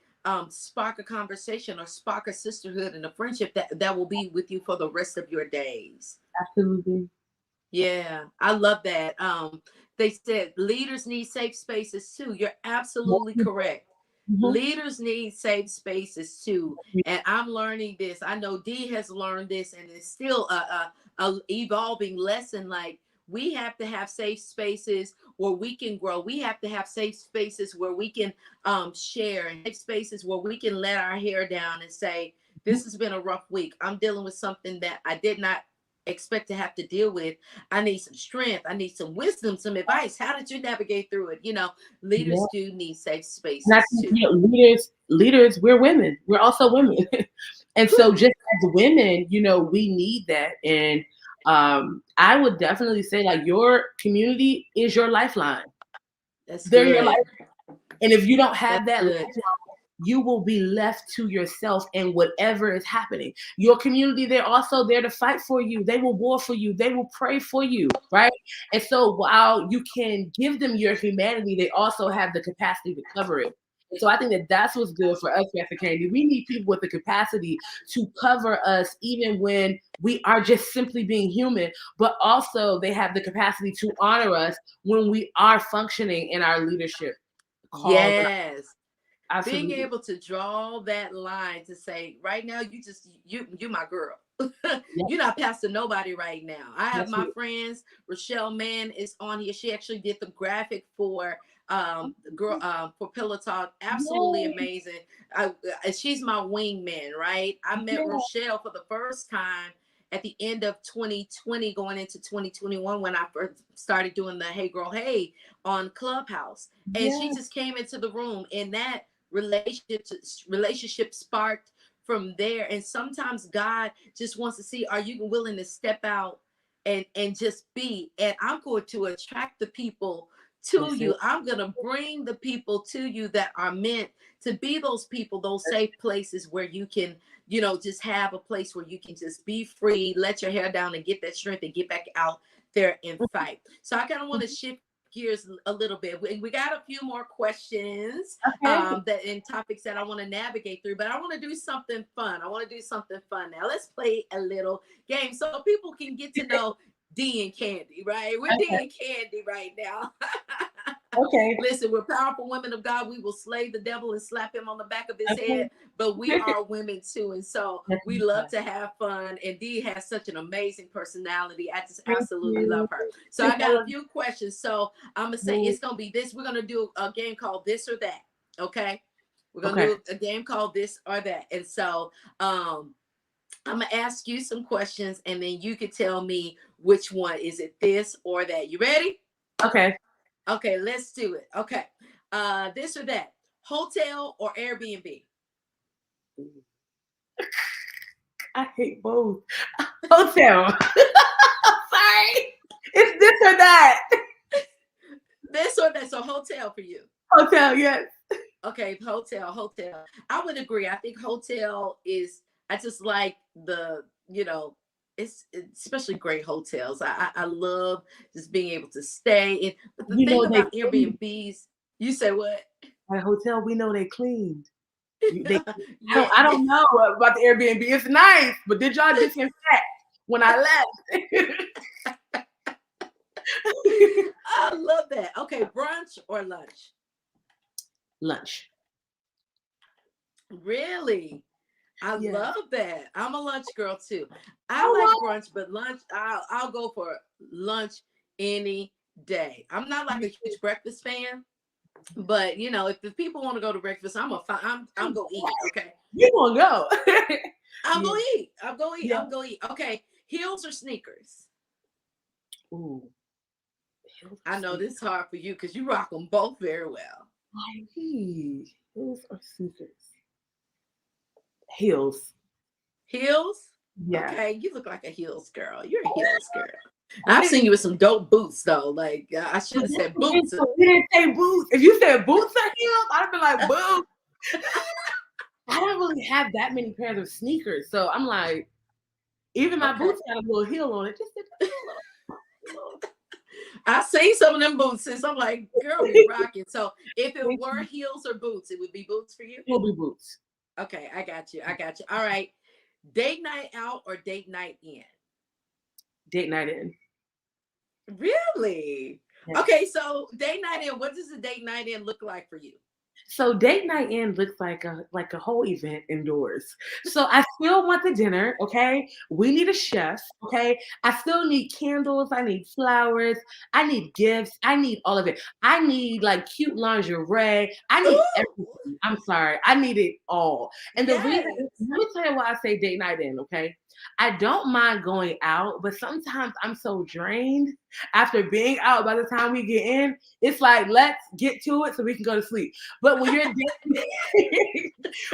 spark a conversation or spark a sisterhood and a friendship that will be with you for the rest of your days. Absolutely. Yeah, I love that. They said leaders need safe spaces too. You're absolutely correct. Mhm. Leaders need safe spaces too. And I'm learning this. I know Dee has learned this, and it's still a evolving lesson. Like, we have to have safe spaces where we can grow. We have to have safe spaces where we can share, and safe spaces where we can let our hair down and say, this has been a rough week. I'm dealing with something that I did not expect to have to deal with. I need some strength. I need some wisdom, some advice. How did you navigate through it? Yeah. Leaders do need safe And I spaces think, too. leaders, we're women. We're also women. And so Whew, just as women, we need that. And I would definitely say, like, your community is your lifeline. that's They're your good. life. And if you don't have That's that good. lifeline, you will be left to yourself and whatever is happening. Your community, they're also there to fight for you. They will war for you. They will pray for you, right? And so while you can give them your humanity, they also have the capacity to cover it. And so I think that that's what's good for us, Pastor Candy. We need people with the capacity to cover us even when we are just simply being human, but also they have the capacity to honor us when we are functioning in our leadership calls. Yes. Being Absolutely. able to draw that line to say, right now, you my girl. Yep. You're not passing nobody right now. I have That's my it. friends. Rochelle Mann is on here. She actually did the graphic for girl for Pillow Talk. Absolutely Yay. amazing. She's my wingman, right? I met Yeah. Rochelle for the first time at the end of 2020, going into 2021, when I first started doing the Hey Girl Hey on Clubhouse. And she Yeah. just came into the room, and that relationship sparked from there. And sometimes God just wants to see, are you willing to step out and just be? And I'm going to attract the people to That's it. you. I'm going to bring the people to you that are meant to be those people, those safe places where you can, just have a place where you can just be free, let your hair down, and get that strength and get back out there and fight. So I kind of want to shift gears a little bit. We got a few more questions Okay. that in topics that I want to navigate through, but I want to do something fun. I want to do something fun now. Let's play a little game so people can get to know D and Candy, right? We're D Okay. and Candy right now. Okay. Listen, we're powerful women of God. We will slay the devil and slap him on the back of his Okay. head, but we are women too. And so That's we love to have fun. And Dee has such an amazing personality. I just Thank absolutely love you. her. So I got a few questions. So I'm going to say Well, it's going to be this. We're going to do a game called This or That. Okay. We're going to okay. do a game called This or That. And so I'm going to ask you some questions, and then you can tell me which one. Is it this or that? You ready? Okay. Okay, let's do it. Okay. This or that. Hotel or Airbnb? I hate both. Hotel. Sorry. It's this or that. This or that. So hotel for you. Hotel, yes. Okay, hotel. I would agree. I think hotel is, I just like it's especially great hotels. I love just being able to stay in. But the You thing know they about cleaned. Airbnbs, you say what? At hotel, we know they cleaned. They Yeah, I yeah. don't know about the Airbnb. It's nice, but did y'all disinfect when I left? I love that. Okay, brunch or lunch? Lunch. Really? I Yes. love that. I'm a lunch girl too. I Oh, like wow. brunch, but lunch, I'll go for lunch any day. I'm not like a huge breakfast fan, but if the people want to go to breakfast, I'm gonna eat. Okay, You gonna go. I'm Yeah. gonna eat. I'm gonna eat. Yeah. I'm gonna eat. Okay, heels or sneakers? Ooh. Heels or I know sneakers? this is hard for you because you rock them both very well. Heels or sneakers? Heels. Heels? Yeah. Okay, you look like a heels girl. You're a heels girl. I've Right? seen you with some dope boots though. Like I should But have that's said the thing, boots. so we didn't say boots. If you said boots are heels, I'd have been like, boots. I don't really have that many pairs of sneakers. So I'm like, even my Okay. boots got a little heel on it. Just a little. I seen some of them boots since I'm like, girl, you rocking. So if it Thank were you. heels or boots, it would be boots for you. It'll be boots. Okay, I got you. I got you. All right. Date night out or date night in? Date night in. Really? Yeah. Okay, so date night in, what does a date night in look like for you? So date night in looks like a whole event indoors. So I still want the dinner, okay? We need a chef, okay? I still need candles, I need flowers, I need gifts, I need all of it. I need like cute lingerie, I need Ooh, everything. I'm sorry, I need it all. And the reason, yes. let me tell you why I say date night in, okay? I don't mind going out, but sometimes I'm so drained after being out by the time we get in. It's like, let's get to it so we can go to sleep. But when you're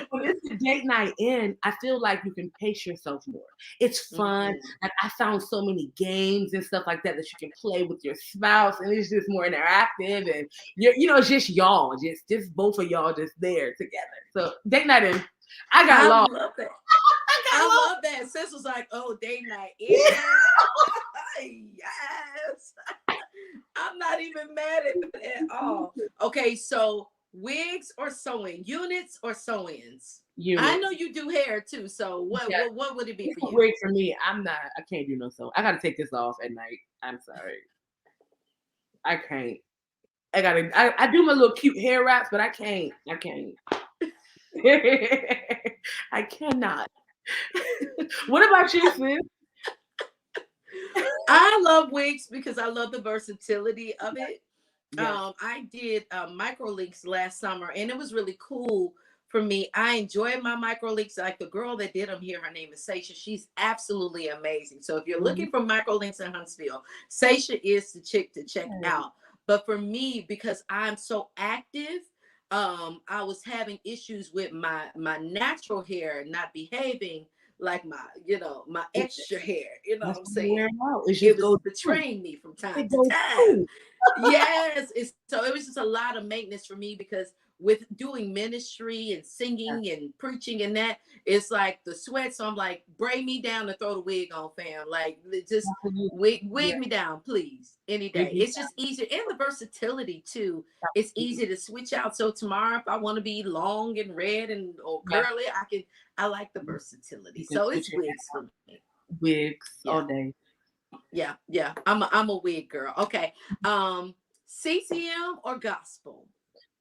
when it's a date night in, I feel like you can pace yourself more. It's fun. Mhm. Like I found so many games and stuff like that that you can play with your spouse, and it's just more interactive. And it's just y'all, just both of y'all just there together. So date night in, I got I lost. love that. I got I lost. love that. Sis was like, oh, date night in. Yes. I'm not even mad at that at all. Okay, so wigs or sewing, units or sew-ins. I know Units. you do hair too. So what Yeah, what what would it be it's for a you? wig for me. I can't do no so. I gotta take this off at night. I'm sorry. I can't. I do my little cute hair wraps, but I can't. I can't. I cannot. What about you, sis? I love wigs because I love the versatility of it. Yes. I did micro leaks last summer, and it was really cool for me. I enjoyed my micro leaks. Like the girl that did them here, her name is Seisha. She's absolutely amazing. So if you're Mhm. looking for micro links in Huntsville, Seisha is the chick to check Yes. out. But for me, because I'm so active, I was having issues with my natural hair not behaving like my extra hair. You know what That's I'm what you're saying? wearing out. It It just was goes through. betraying me from time It to goes time. through. Yes, so it was just a lot of maintenance for me because with doing ministry and Yeah, singing and preaching and that, it's like the sweat. So I'm like, braid me down and throw the wig on, fam. Like just absolutely. wig Yeah. me down, please, any Big day. me It's just easier and the versatility too. down. It's easy to switch out. So tomorrow, if I want to be long and red and or Yeah. curly, I can. I like the versatility. You can So it's switch it wigs for me. wigs Yeah, all day. yeah. I'm a wig girl. Okay. Um, CCM or gospel?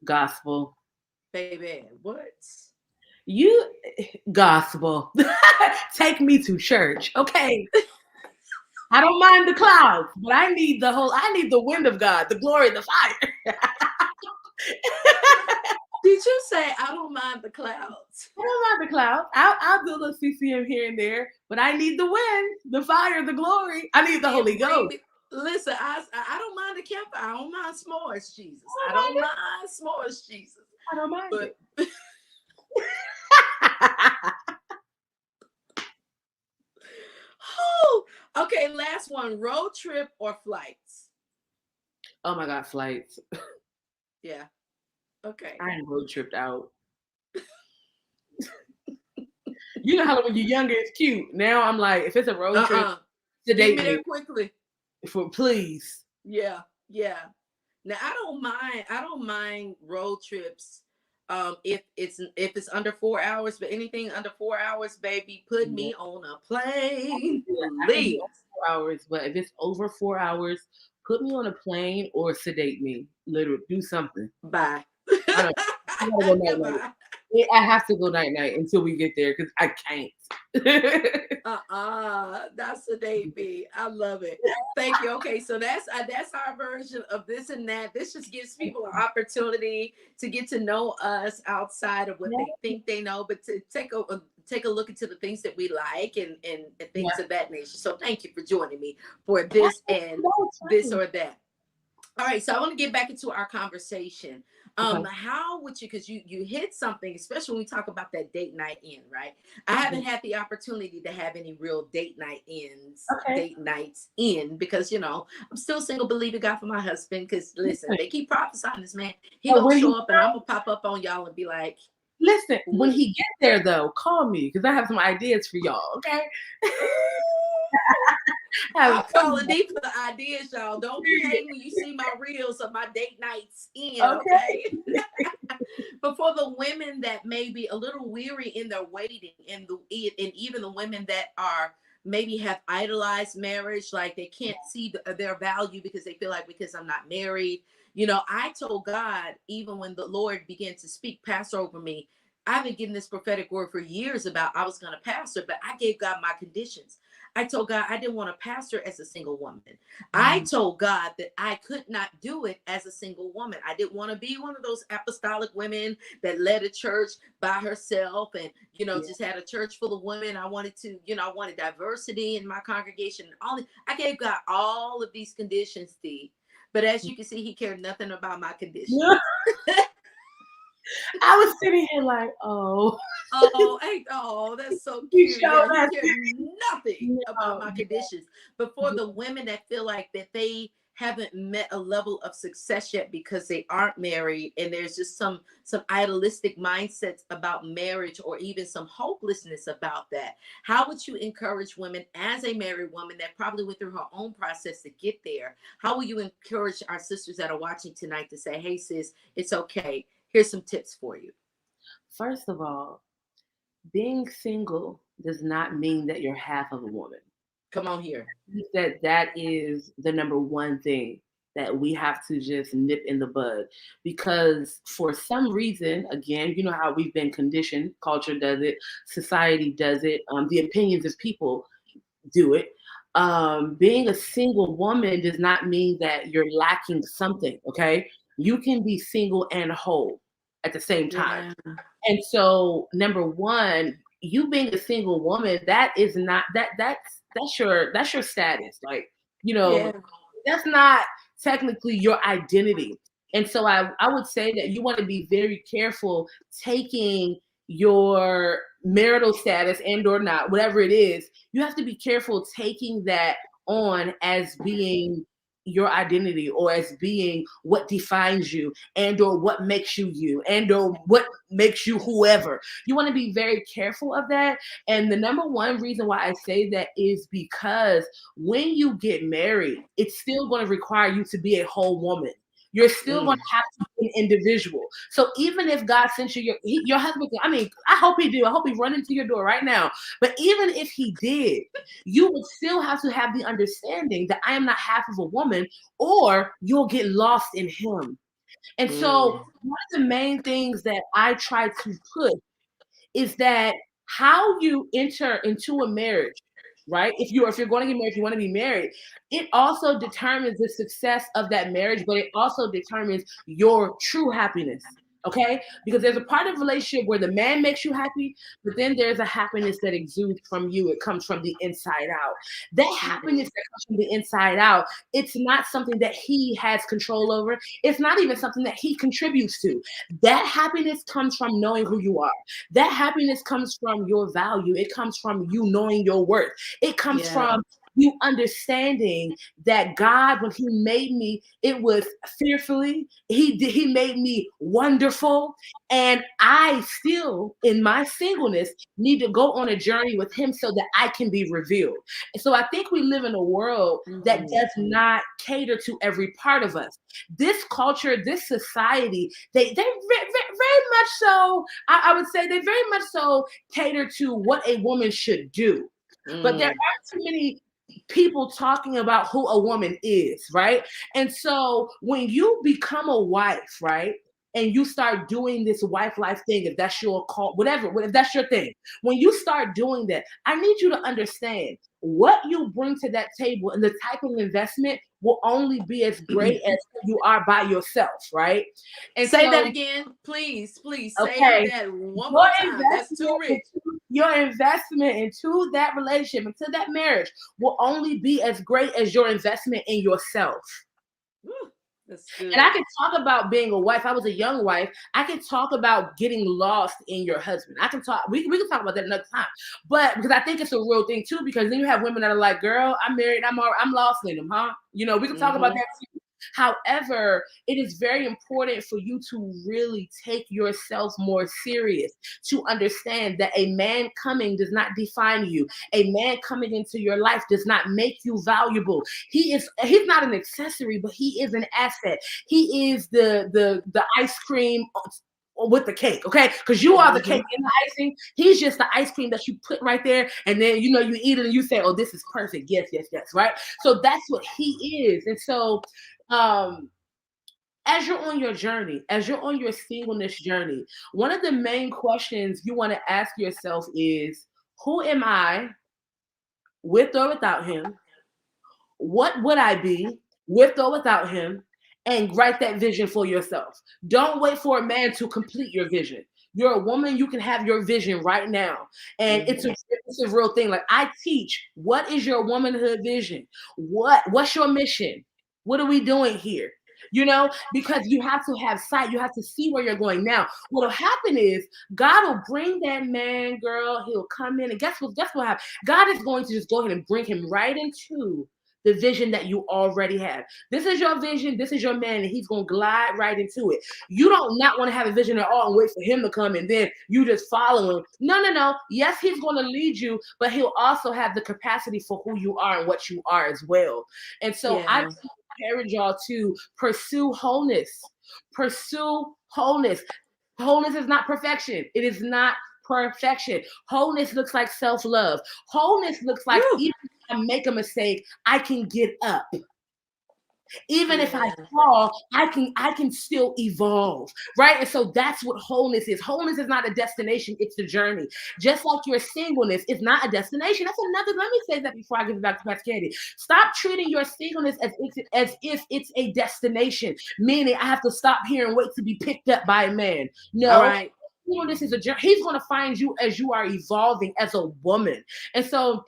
Gospel. Baby, what? You gospel. Take me to church. Okay. I don't mind the clouds, but I need the wind of God, the glory, the fire. Did you say I don't mind the clouds? I don't mind the clouds. I'll do a little CCM here and there, but I need the wind, the fire, the glory. I need the Holy And bring Ghost. me. Listen, I don't mind the campfire. I don't mind s'mores, Jesus. I I don't mind don't it. mind s'mores, Jesus. I don't mind But it. oh, okay. Last one: road trip or flights? Oh my God, flights. Yeah. Okay. I ain't road tripped out. You know how when you're younger, it's cute. Now I'm like, if it's a road trip, Get me sedate me there quickly. for please. Yeah. Yeah. Now I don't mind road trips if it's under 4 hours, but anything under 4 hours, baby, put Yeah, me on a plane, I can do please. over 4 hours, but if it's over 4 hours, put me on a plane or sedate me. Literally, do something. Bye. I don't. I gotta go night night. Goodbye. I have to go night night until we get there because I can't. That's a date B. I love it. Thank you. Okay, so that's our version of this and that. This just gives people an opportunity to get to know us outside of what Yeah, they think they know, but to take a look into the things that we like and yeah. things of that nature. So thank you for joining me for this and No, it's this fine. or that. All right, so I want to get back into our conversation. Okay. How would you, because you hit something, especially when we talk about that date night in, right? I Yeah. haven't had the opportunity to have any real Okay. date nights in, because I'm still single, believing God for my husband. Because listen, they keep prophesying this man, he But gonna when he show up and I'm gonna pop up on y'all and be like, listen, when "Ooh, he get there though, call me because I have some ideas for y'all. Okay. ooh." I have I'm some calling deep for the ideas, y'all. Don't be hating when you see my reels of my date nights in, okay. okay? But for the women that may be a little weary in their waiting, and even the women that are maybe have idolized marriage, like they can't see their value because they feel like, because I'm not married. I told God, even when the Lord began to speak pastor over me, I've been getting this prophetic word for years about I was going to pastor, but I gave God my conditions. I told God I didn't want to pastor as a single woman. I Mm, told God that I could not do it as a single woman. I didn't want to be one of those apostolic women that led a church by herself and, yeah. just had a church full of women. I wanted to, I wanted diversity in my congregation. I gave God all of these conditions, Steve. But as you can see, he cared nothing about my Yeah. conditions. I was sitting here like, oh, Oh, that's so he cute. showed Yeah, he us. cared nothing about No, my conditions. But for yeah, the women that feel like that they haven't met a level of success yet because they aren't married, and there's just some idealistic mindsets about marriage, or even some hopelessness about that. How would you encourage women, as a married woman that probably went through her own process to get there? How will you encourage our sisters that are watching tonight to say, "Hey sis, it's okay. Here's some tips for you." first of all, being single does not mean that you're half of a woman. Come on here. That is the number one thing. that we have to just nip in the bud, because for some reason, again, you know how we've been conditioned, culture does it, society does it, the opinions of people do it. Being a single woman does not mean that you're lacking something. Okay, you can be single and whole at the same time. Yeah. And so, number one, you being a single woman, that is not that's your status. Like, you know, Yeah. that's not technically your identity. And so I would say that you want to be very careful taking your marital status and or not, whatever it is, you have to be careful taking that on as being your identity, or as being what defines you, and or what makes you you, and or what makes you whoever. You want to be very careful of that. And the number one reason why I say that is because when you get married, it's still going to require you to be a whole woman. You're still going Mm. to have to be an individual. So even if God sent you your husband, I mean, I hope he do. I hope he run into your door right now. But even if he did, you would still have to have the understanding that I am not half of a woman, or you'll get lost in him. And so Mm. one of the main things that I try to put is that how you enter into a marriage, right? If you're going to get married, if you want to be married, it also determines the success of that marriage, but it also determines your true happiness. Okay, because there's a part of relationship where the man makes you happy, but then there's a happiness that exudes from you. It comes from the inside out. That happiness Mhm. that comes from the inside out, it's not something that he has control over. It's not even something that he contributes to. That happiness comes from knowing who you are. That happiness comes from your value. It comes from you knowing your worth. It comes Yeah. from you understanding that God, when He made me, it was fearfully. He made me wonderful, and I still, in my singleness, need to go on a journey with Him so that I can be revealed. And so I think we live in a world that Mhm. does not cater to every part of us. This culture, this society, they very much so, I would say they very much so cater to what a woman should do. But there Mm. aren't too many people talking about who a woman is, right? And so when you become a wife, right? And you start doing this wife life thing, if that's your call, whatever, if that's your thing, when you start doing that, I need you to understand what you bring to that table and the type of investment will only be as great as who you are by yourself, right? And Say that so, again, please. Please say okay, that one your more time. That's too investment rich. into that relationship, into that marriage, will only be as great as your investment in yourself. Woo, that's And I good. can talk about being a wife. I was a young wife. I can talk about getting lost in your husband. I can talk, we can talk about that another time. But because I think it's a real thing too, because then you have women that are like, girl, I'm married, I'm lost in him, huh? You know, we can talk about Hmm. that too. However, it is very important for you to really take yourself more serious, to understand that a man coming does not define you. A man coming into your life does not make you valuable. He's not an accessory, but he is an asset. He is the ice cream with the cake, okay? Because you are the Hmm. cake and the icing. He's just the ice cream that you put right there, and then you eat it and you say, "Oh, this is perfect." Yes, yes, yes, right? So that's what he is. And so um as you're on your journey, as you're on your singleness journey, one of the main questions you want to ask yourself is, who am I with or without him? What would I be with or without him? And write that vision for yourself. Don't wait for a man to complete your vision. You're a woman, you can have your vision right now. And Hmm. it's a real thing. Like, I teach, what is your womanhood vision? What's your mission? What are we doing here? Because you have to have sight, you have to see where you're going. Now, what'll happen is God will bring that man, girl, he'll come in, and guess what happens? God is going to just go ahead and bring him right into the vision that you already have. This is your vision. This is your man, and he's gonna glide right into it. You don't not want to have a vision at all and wait for him to come, and then you just follow him. No, no, no. Yes, he's gonna lead you, but he'll also have the capacity for who you are and what you are as well. And so I Yeah. encourage y'all to pursue wholeness. Pursue wholeness. Wholeness is not perfection. It is not perfection. Wholeness looks like self-love. Wholeness looks like, Woo. even if I make a mistake, I can get up. Even if I Yeah. fall, I can still evolve, right? And so that's what wholeness is. Wholeness is not a destination, it's a journey. Just like your singleness is not a destination. That's another, let me say that before I give it back to Pastor Candy. Stop treating your singleness as if it's a destination, meaning I have to stop here and wait to be picked up by a man. All No, right. singleness is a journey. He's going to find you as you are evolving as a woman. And so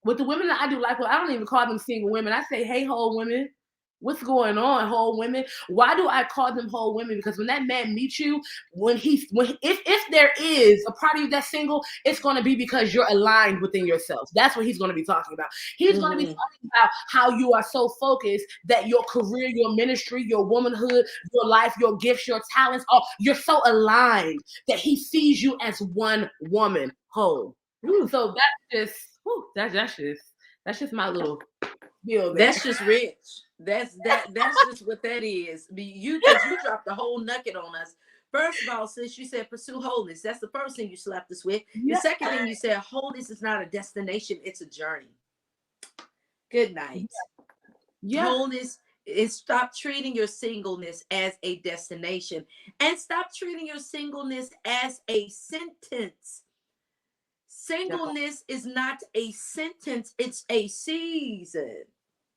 with the women that I do life with, I don't even call them single women. I say, hey, whole women. What's going on, whole women? Why do I call them whole women? Because when that man meets you, if there is a part of you that's single, it's going to be because you're aligned within yourself. That's what he's going to be talking about. He's going to be Mm-hmm. talking about how you are so focused that your career, your ministry, your womanhood, your life, your gifts, your talents, all you're so aligned that he sees you as one woman whole. So that's just my little deal there. That's just rich. That's just what that is. You, because you dropped a whole nugget on us. First of all, sis, you said pursue wholeness. That's the first thing you slapped us with. The Yeah, second thing you said, wholeness is not a destination, it's a journey. Good night. yeah, Wholeness is stop treating your singleness as a destination and stop treating your singleness as a sentence. that part. Singleness is not a sentence, it's a season.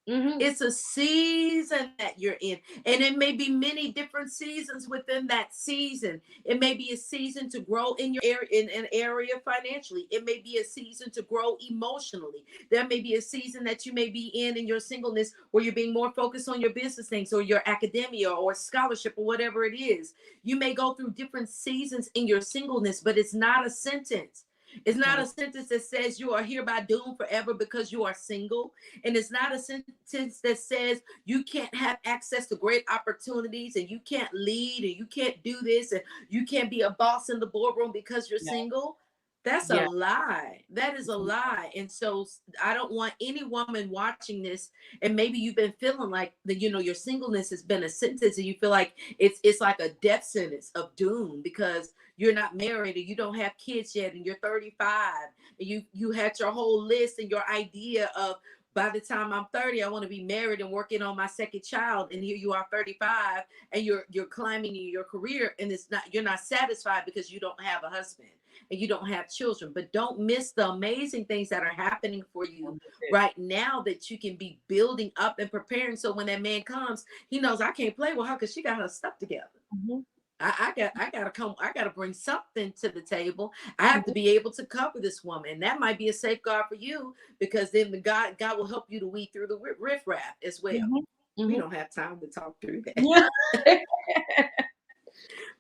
Mm-hmm. It's a season that you're in, and it may be many different seasons within that season. It may be a season to grow in your area, in an area financially. It may be a season to grow emotionally. There may be a season that you may be in your singleness where you're being more focused on your business things or your academia or scholarship or whatever it is. You may go through different seasons in your singleness, but it's not a sentence. It's not a Right. sentence that says you are hereby doomed forever because you are single. And it's not a sentence that says you can't have access to great opportunities and you can't lead and you can't do this and you can't be a boss in the boardroom because you're Yeah. single. That's a Yeah. lie. That is a lie. And so I don't want any woman watching this, and maybe you've been feeling like your singleness has been a sentence and you feel like it's like a death sentence of doom because you're not married and you don't have kids yet and you're 35 and you had your whole list and your idea of by the time I'm 30, I want to be married and working on my second child. And here you are 35 and you're climbing in your career and you're not satisfied because you don't have a husband and you don't have children. But don't miss the amazing things that are happening for you right now that you can be building up and preparing. So when that man comes, he knows I can't play with her because she got her stuff together. Mhm. I gotta come. I gotta bring something to the table. I have to be able to cover this woman, and that might be a safeguard for you because then God will help you to weed through the riffraff as well. Mhm. We Mhm. don't have time to talk through that. Yeah.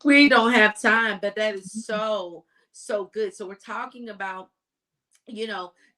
We don't have time, but that is so good. So we're talking about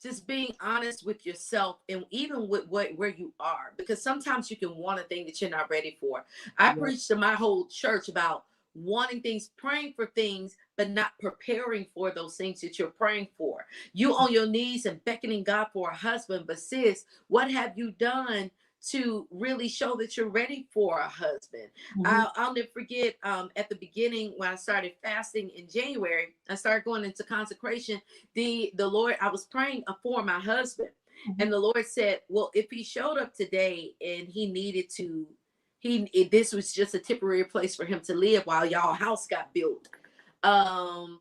just being honest with yourself and even with where you are because sometimes you can want a thing that you're not ready for. I Yeah. preached to my whole church about wanting things, praying for things, but not preparing for those things that you're praying for. You on your knees and beckoning God for a husband, but sis, what have you done to really show that you're ready for a husband? Mhm. I'll never forget at the beginning when I started fasting in January, I started going into consecration. The Lord, I was praying for my husband, Mhm. and the Lord said, well, if he showed up today and he needed to, this was just a temporary place for him to live while y'all house got built. um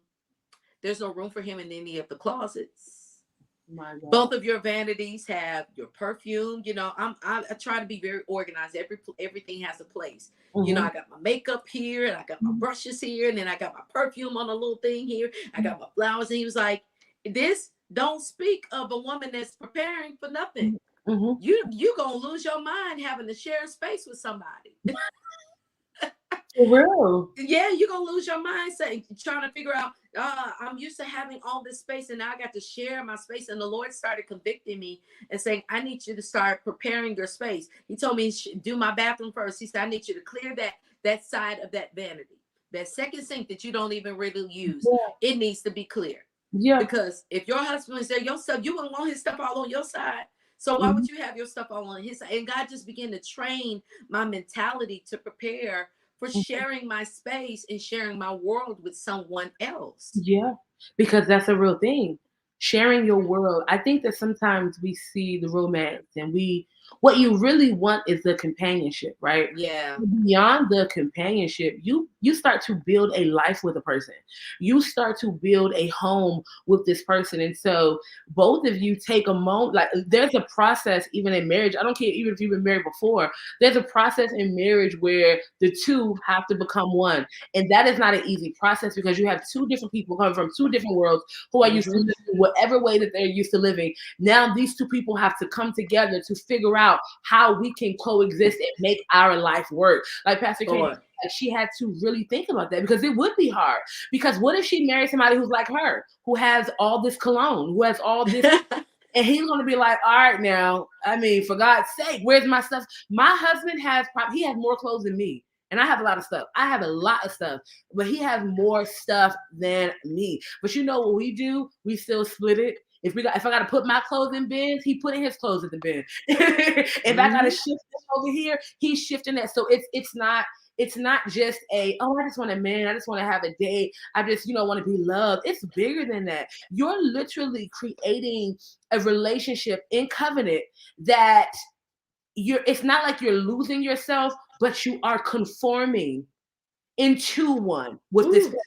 there's no room for him in any of the closets. My God. Both of your vanities have your perfume. I try to be very organized. Everything has a place. Mhm. I got my makeup here and I got my Mhm. brushes here and then I got my perfume on a little thing here. I got my flowers. And he was like, this don't speak of a woman that's preparing for nothing. Mhm. Mhm. You gonna lose your mind having to share space with somebody. For real. Yeah, you're gonna lose your mind saying trying to figure out I'm used to having all this space and now I got to share my space. And the Lord started convicting me and saying, I need you to start preparing your space. He told me do my bathroom first. He said, I need you to clear that side of that vanity, that second sink that you don't even really use. Yeah. It needs to be clear. Yeah. Because if your husband is there, your stuff, you wouldn't want his stuff all on your side. So why Mhm. would you have your stuff all on his side? And God just began to train my mentality to prepare for Mhm. sharing my space and sharing my world with someone else. Yeah. Because that's a real thing. Sharing your world. I think that sometimes we see the romance and we What you really want is the companionship, right? Yeah. Beyond the companionship, you start to build a life with a person. You start to build a home with this person. And so both of you take a moment, like there's a process even in marriage. I don't care even if you've been married before, there's a process in marriage where the two have to become one. And that is not an easy process because you have two different people coming from two different worlds who are used to Mm-hmm. living whatever way that they're used to living. Now these two people have to come together to figure out how we can coexist and make our life work. Like Pastor Candy, Or like she had to really think about that because it would be hard. Because what if she married somebody who's like her, who has all this cologne, who has all this, and he's gonna be like, all right, now, I mean, for God's sake, where's my stuff? My husband has he has more clothes than me. And I have a lot of stuff. I have a lot of stuff, but he has more stuff than me. But you know what we do? We still split it. If I gotta put my clothes in bins, he putting his clothes in the bin. If I gotta mm-hmm. shift this over here, he's shifting that. So it's not just I just want a man, I just want to have a date, I just want to be loved. It's bigger than that. You're literally creating a relationship in covenant that it's not like you're losing yourself, but you are conforming into one with this. Ooh.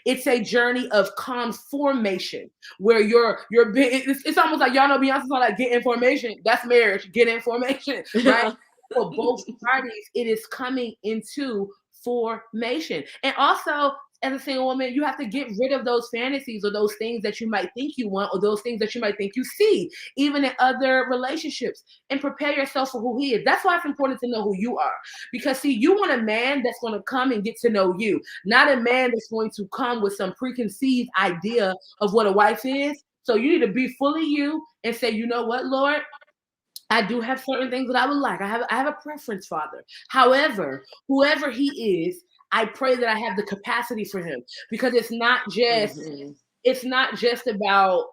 It's a journey of conformation where it's almost like y'all know Beyonce's all like get information. That's marriage, get information, right? For both parties, it is coming into formation. And also, as a single woman, you have to get rid of those fantasies or those things that you might think you want or those things that you might think you see, even in other relationships, and prepare yourself for who he is. That's why it's important to know who you are. Because see, you want a man that's going to come and get to know you, not a man that's going to come with some preconceived idea of what a wife is. So you need to be fully you and say, you know what, Lord, I do have certain things that I would like. I have a preference, Father. However, whoever he is, I pray that I have the capacity for him because Mm-hmm. it's not just about,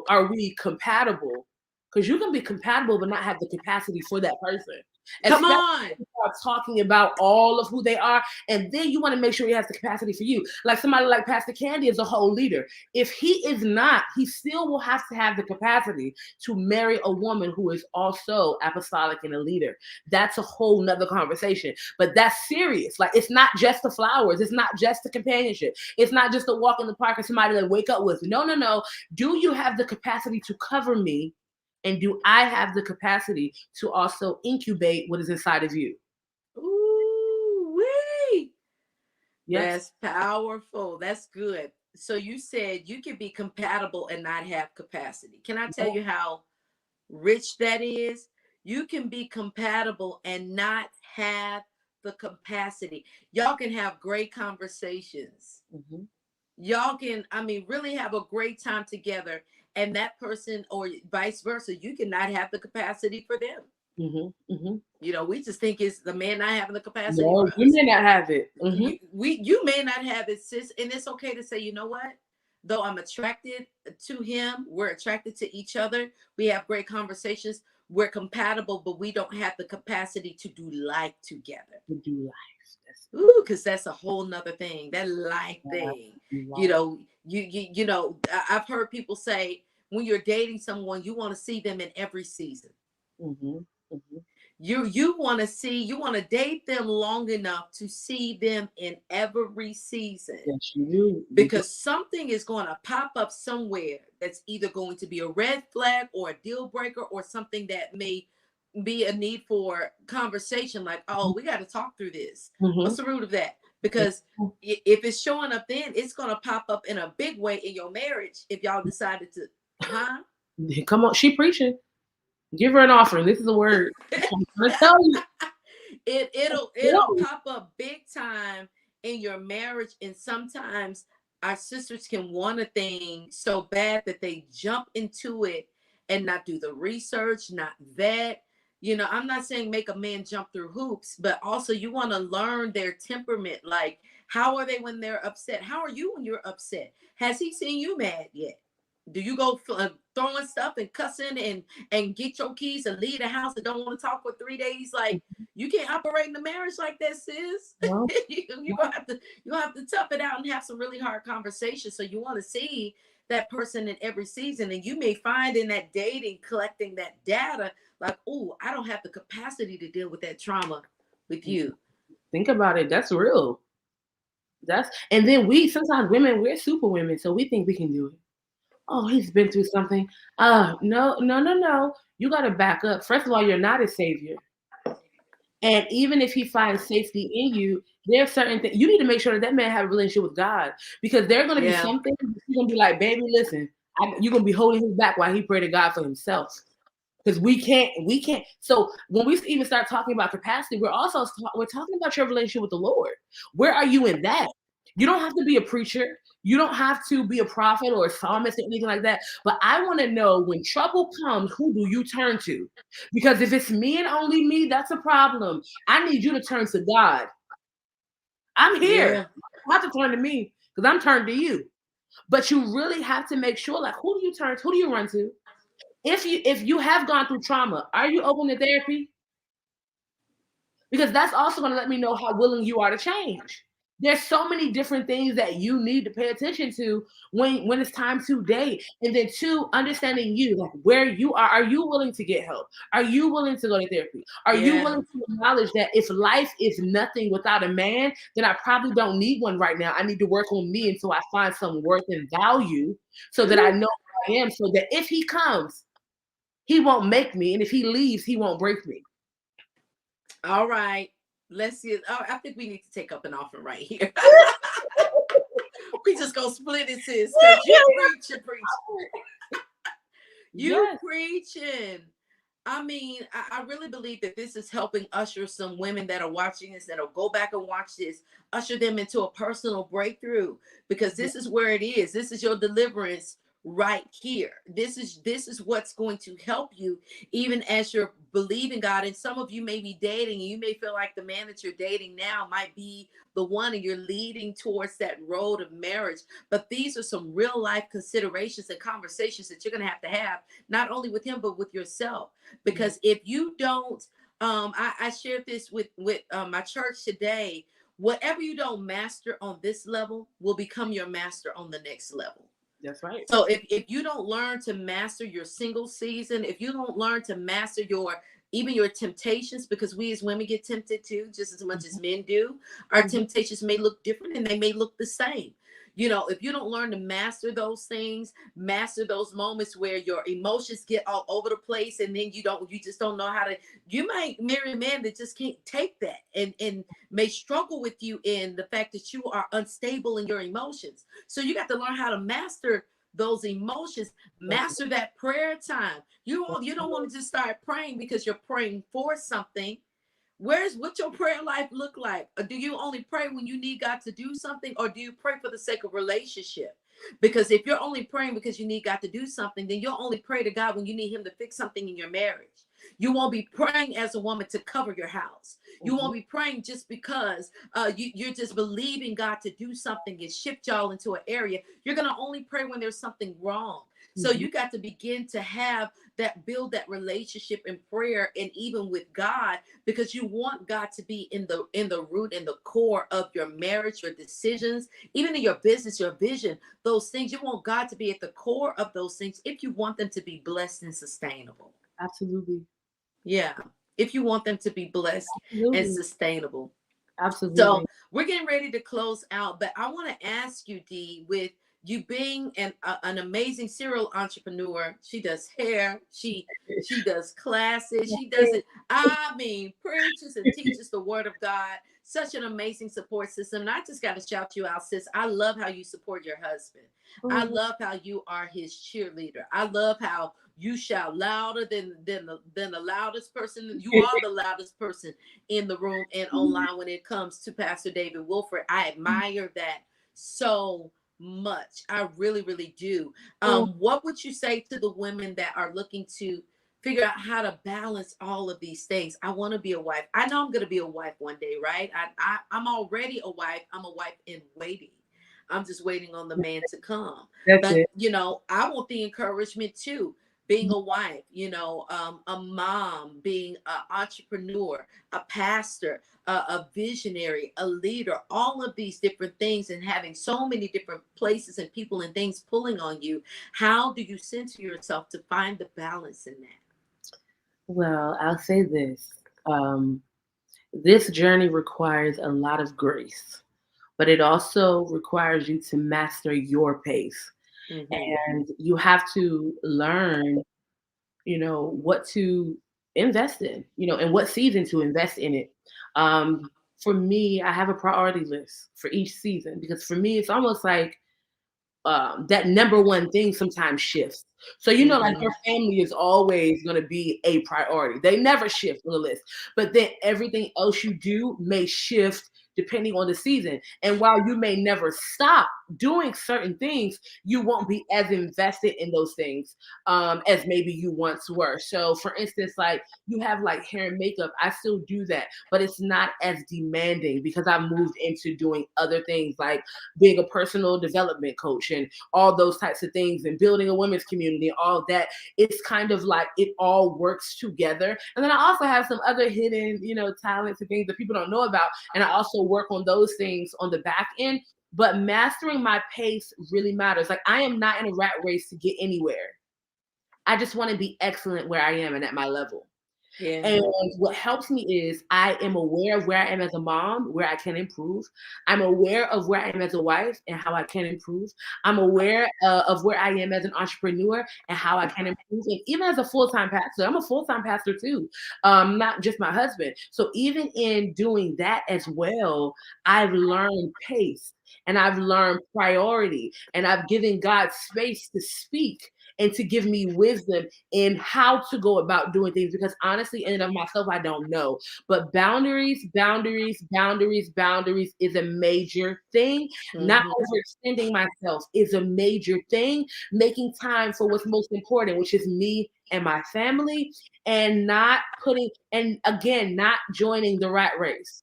are we compatible? Because you can be compatible but not have the capacity for that person. Come Especially on. when you start talking about all of who they are, and then you want to make sure he has the capacity for you. Like somebody like Pastor Candy is a whole leader. If he is not, he still will have to have the capacity to marry a woman who is also apostolic and a leader. That's a whole nother conversation. But that's serious. Like it's not just the flowers, it's not just the companionship, it's not just a walk in the park and somebody to wake up with. No, no, no. Do you have the capacity to cover me? And do I have the capacity to also incubate what is inside of you? Ooh, wee. Yes. That's powerful. That's good. So you said you can be compatible and not have capacity. Can I tell you how rich that is? You can be compatible and not have the capacity. Y'all can have great conversations. Mm-hmm. Y'all can, I mean, really have a great time together. And that person, or vice versa, you cannot have the capacity for them. Mm-hmm. Mm-hmm. We just think it's the man not having the capacity for No, you us. may not have it. Mm-hmm. You may not have it, sis, and it's okay to say, you know what? Though I'm attracted to him, we're attracted to each other. We have great conversations. We're compatible, but we don't have the capacity to do life together. To do life. That's Ooh, because that's a whole nother thing. That life thing. life. I've heard people say when you're dating someone, you want to see them in every season. Mm-hmm. Mm-hmm. You want to date them long enough to see them in every season, Yes, you do. You do. because something is going to pop up somewhere that's either going to be a red flag or a deal breaker or something that may be a need for conversation, like, oh, we got to talk through this. What's Mm-hmm. the root of that? Because if it's showing up, then it's going to pop up in a big way in your marriage if y'all decided to, huh? Come on, she preaching. Give her an offering. This is a word. I'm trying to tell you. It'll pop up big time in your marriage. And sometimes our sisters can want a thing so bad that they jump into it and not do the research, not vet. I'm not saying make a man jump through hoops, but also you want to learn their temperament. Like, how are they when they're upset? How are you when you're upset? Has he seen you mad yet? Do you go throwing stuff and cussing and get your keys and leave the house and don't want to talk for 3 days? Like, you can't operate in the marriage like that, sis. No, You're gonna have to tough it out and have some really hard conversations. So you want to see that person in every season. And you may find in that dating, collecting that data, like, oh, I don't have the capacity to deal with that trauma with you. Think about it. That's real. That's and then we sometimes women we're super women, so we think we can do it. Oh, he's been through something. No, no, no, no. You got to back up. First of all, you're not a savior. And even if he finds safety in you, there's certain things you need to make sure that that man have a relationship with God, because there are going to be Yeah. some things you're going to be like, baby, listen, you're going to be holding him back while he pray to God for himself. Because we can't. So when we even start talking about capacity, we're talking about your relationship with the Lord. Where are you in that? You don't have to be a preacher. You don't have to be a prophet or a psalmist or anything like that. But I want to know, when trouble comes, who do you turn to? Because if it's me and only me, that's a problem. I need you to turn to God. I'm here. Yeah. You don't have to turn to me because I'm turned to you. But you really have to make sure, like, who do you turn to? Who do you run to? If you have gone through trauma, are you open to therapy? Because that's also going to let me know how willing you are to change. There's so many different things that you need to pay attention to when it's time to date. And then two, understanding you, like where you are you willing to get help? Are you willing to go to therapy? Are you Yeah. willing to acknowledge that if life is nothing without a man, then I probably don't need one right now. I need to work on me until I find some worth and value so that I Ooh. know who I am, so that if he comes, he won't make me, and if he leaves, he won't break me. All right. Let's see. Oh, I think we need to take up an offering right here. We just gonna split it, sis, because you preach, you preach. You Yes, preaching. I mean, I really believe that this is helping usher some women that are watching this, that'll go back and watch this, usher them into a personal breakthrough, because yes, this is where it is. This is your deliverance right here. This is what's going to help you even as you're believing God. And some of you may be dating, and you may feel like the man that you're dating now might be the one, and you're leading towards that road of marriage. But these are some real life considerations and conversations that you're going to have, not only with him, but with yourself. yes, Because if you don't, I shared this with my church today. Whatever you don't master on this level will become your master on the next level. that's right. So if you don't learn to master your single season, if you don't learn to master your even your temptations, because we as women get tempted too, just as much as Mhm, men do, our mhm, temptations may look different and they may look the same. You know, if you don't learn to master those things, master those moments where your emotions get all over the place, and then you just don't know how to, you might marry a man that just can't take that, and may struggle with you in the fact that you are unstable in your emotions. So you got to learn how to master those emotions, that's master that prayer time. You right. you don't want to just start praying because you're praying for something. What your prayer life look like? Or do you only pray when you need God to do something, or do you pray for the sake of relationship? Because if you're only praying because you need God to do something, then you'll only pray to God when you need him to fix something in your marriage. You won't be praying as a woman to cover your house. You Mhm, won't be praying just because you're just believing God to do something and shift y'all into an area. You're going to only pray when there's something wrong. So mhm. you got to begin to have that, build that relationship in prayer and even with God, because you want God to be in the root and the core of your marriage, your decisions, even in your business, your vision, those things. You want God to be at the core of those things if you want them to be blessed and sustainable. Absolutely, Yeah. If you want them to be blessed and absolutely, sustainable. So absolutely. we're getting ready to close out, but I want to ask you, Dee, with you being an amazing serial entrepreneur. She does hair. She does classes. She does it. I mean, preaches and teaches the word of God. Such an amazing support system. And I just got to shout you out, sis. I love how you support your husband. I Oh, love how you are his cheerleader. I love how you shout louder than the loudest person. You are the loudest person in the room and online when it comes to Pastor David Wilford. I admire that so much. I really, really do. oh, What would you say to the women that are looking to figure out how to balance all of these things? I want to be a wife. I know I'm going to be a wife one day, right? I'm already a wife. I'm a wife in waiting. I'm just waiting on the man to come. that's But it. I want the encouragement too. being a wife, a mom, being an entrepreneur, a pastor, a visionary, a leader, all of these different things, and having so many different places and people and things pulling on you. How do you center yourself to find the balance in that? Well, I'll say this. Um, this journey requires a lot of grace, but it also requires you to master your pace. Mm-hmm. And you have to learn, what to invest in, and what season to invest in it. For me, I have a priority list for each season because for me, it's almost like that number one thing sometimes shifts. So like Mm-hmm. your family is always going to be a priority. They never shift on the list, but then everything else you do may shift depending on the season. And while you may never stop doing certain things, you won't be as invested in those things as maybe you once were. So, for instance, like you have like hair and makeup, I still do that, but it's not as demanding because I moved into doing other things like being a personal development coach and all those types of things and building a women's community and all that. It's kind of like it all works together. And then I also have some other hidden, talents and things that people don't know about. And I also work on those things on the back end. But mastering my pace really matters. Like I am not in a rat race to get anywhere. I just want to be excellent where I am and at my level. Yeah. And what helps me is I am aware of where I am as a mom, where I can improve. I'm aware of where I am as a wife and how I can improve. I'm aware of where I am as an entrepreneur and how I can improve. And even as a full time pastor, I'm a full time pastor too, not just my husband. So even in doing that as well, I've learned pace and I've learned priority and I've given God space to speak and to give me wisdom in how to go about doing things because honestly, in and of myself, I don't know. But boundaries, boundaries, boundaries, boundaries is a major thing. Not Mm-hmm. overextending myself is a major thing. Making time for what's most important, which is me and my family, and not putting, and again, not joining the rat race.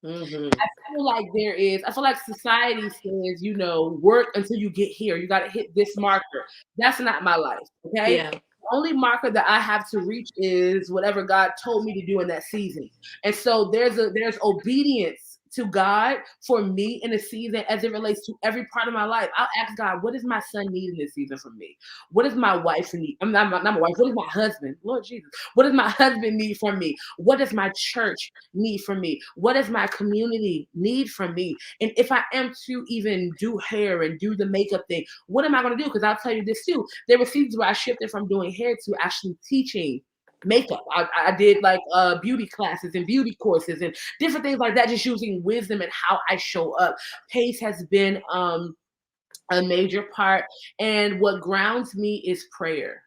Mm-hmm. I feel like society says, work until you get here. You got to hit this marker. That's not my life. Okay. Yeah. The only marker that I have to reach is whatever God told me to do in that season. And so there's obedience to God for me in a season as it relates to every part of my life. I'll ask God, what does my son need in this season from me? What does my wife need? I'm not my wife. What does my husband? Lord Jesus. What does my husband need from me? What does my church need from me? What does my community need from me? And if I am to even do hair and do the makeup thing, what am I going to do? Because I'll tell you this too. There were seasons where I shifted from doing hair to actually teaching makeup. I did like beauty classes and beauty courses and different things like that, just using wisdom and how I show up. Pace has been a major part. And what grounds me is prayer.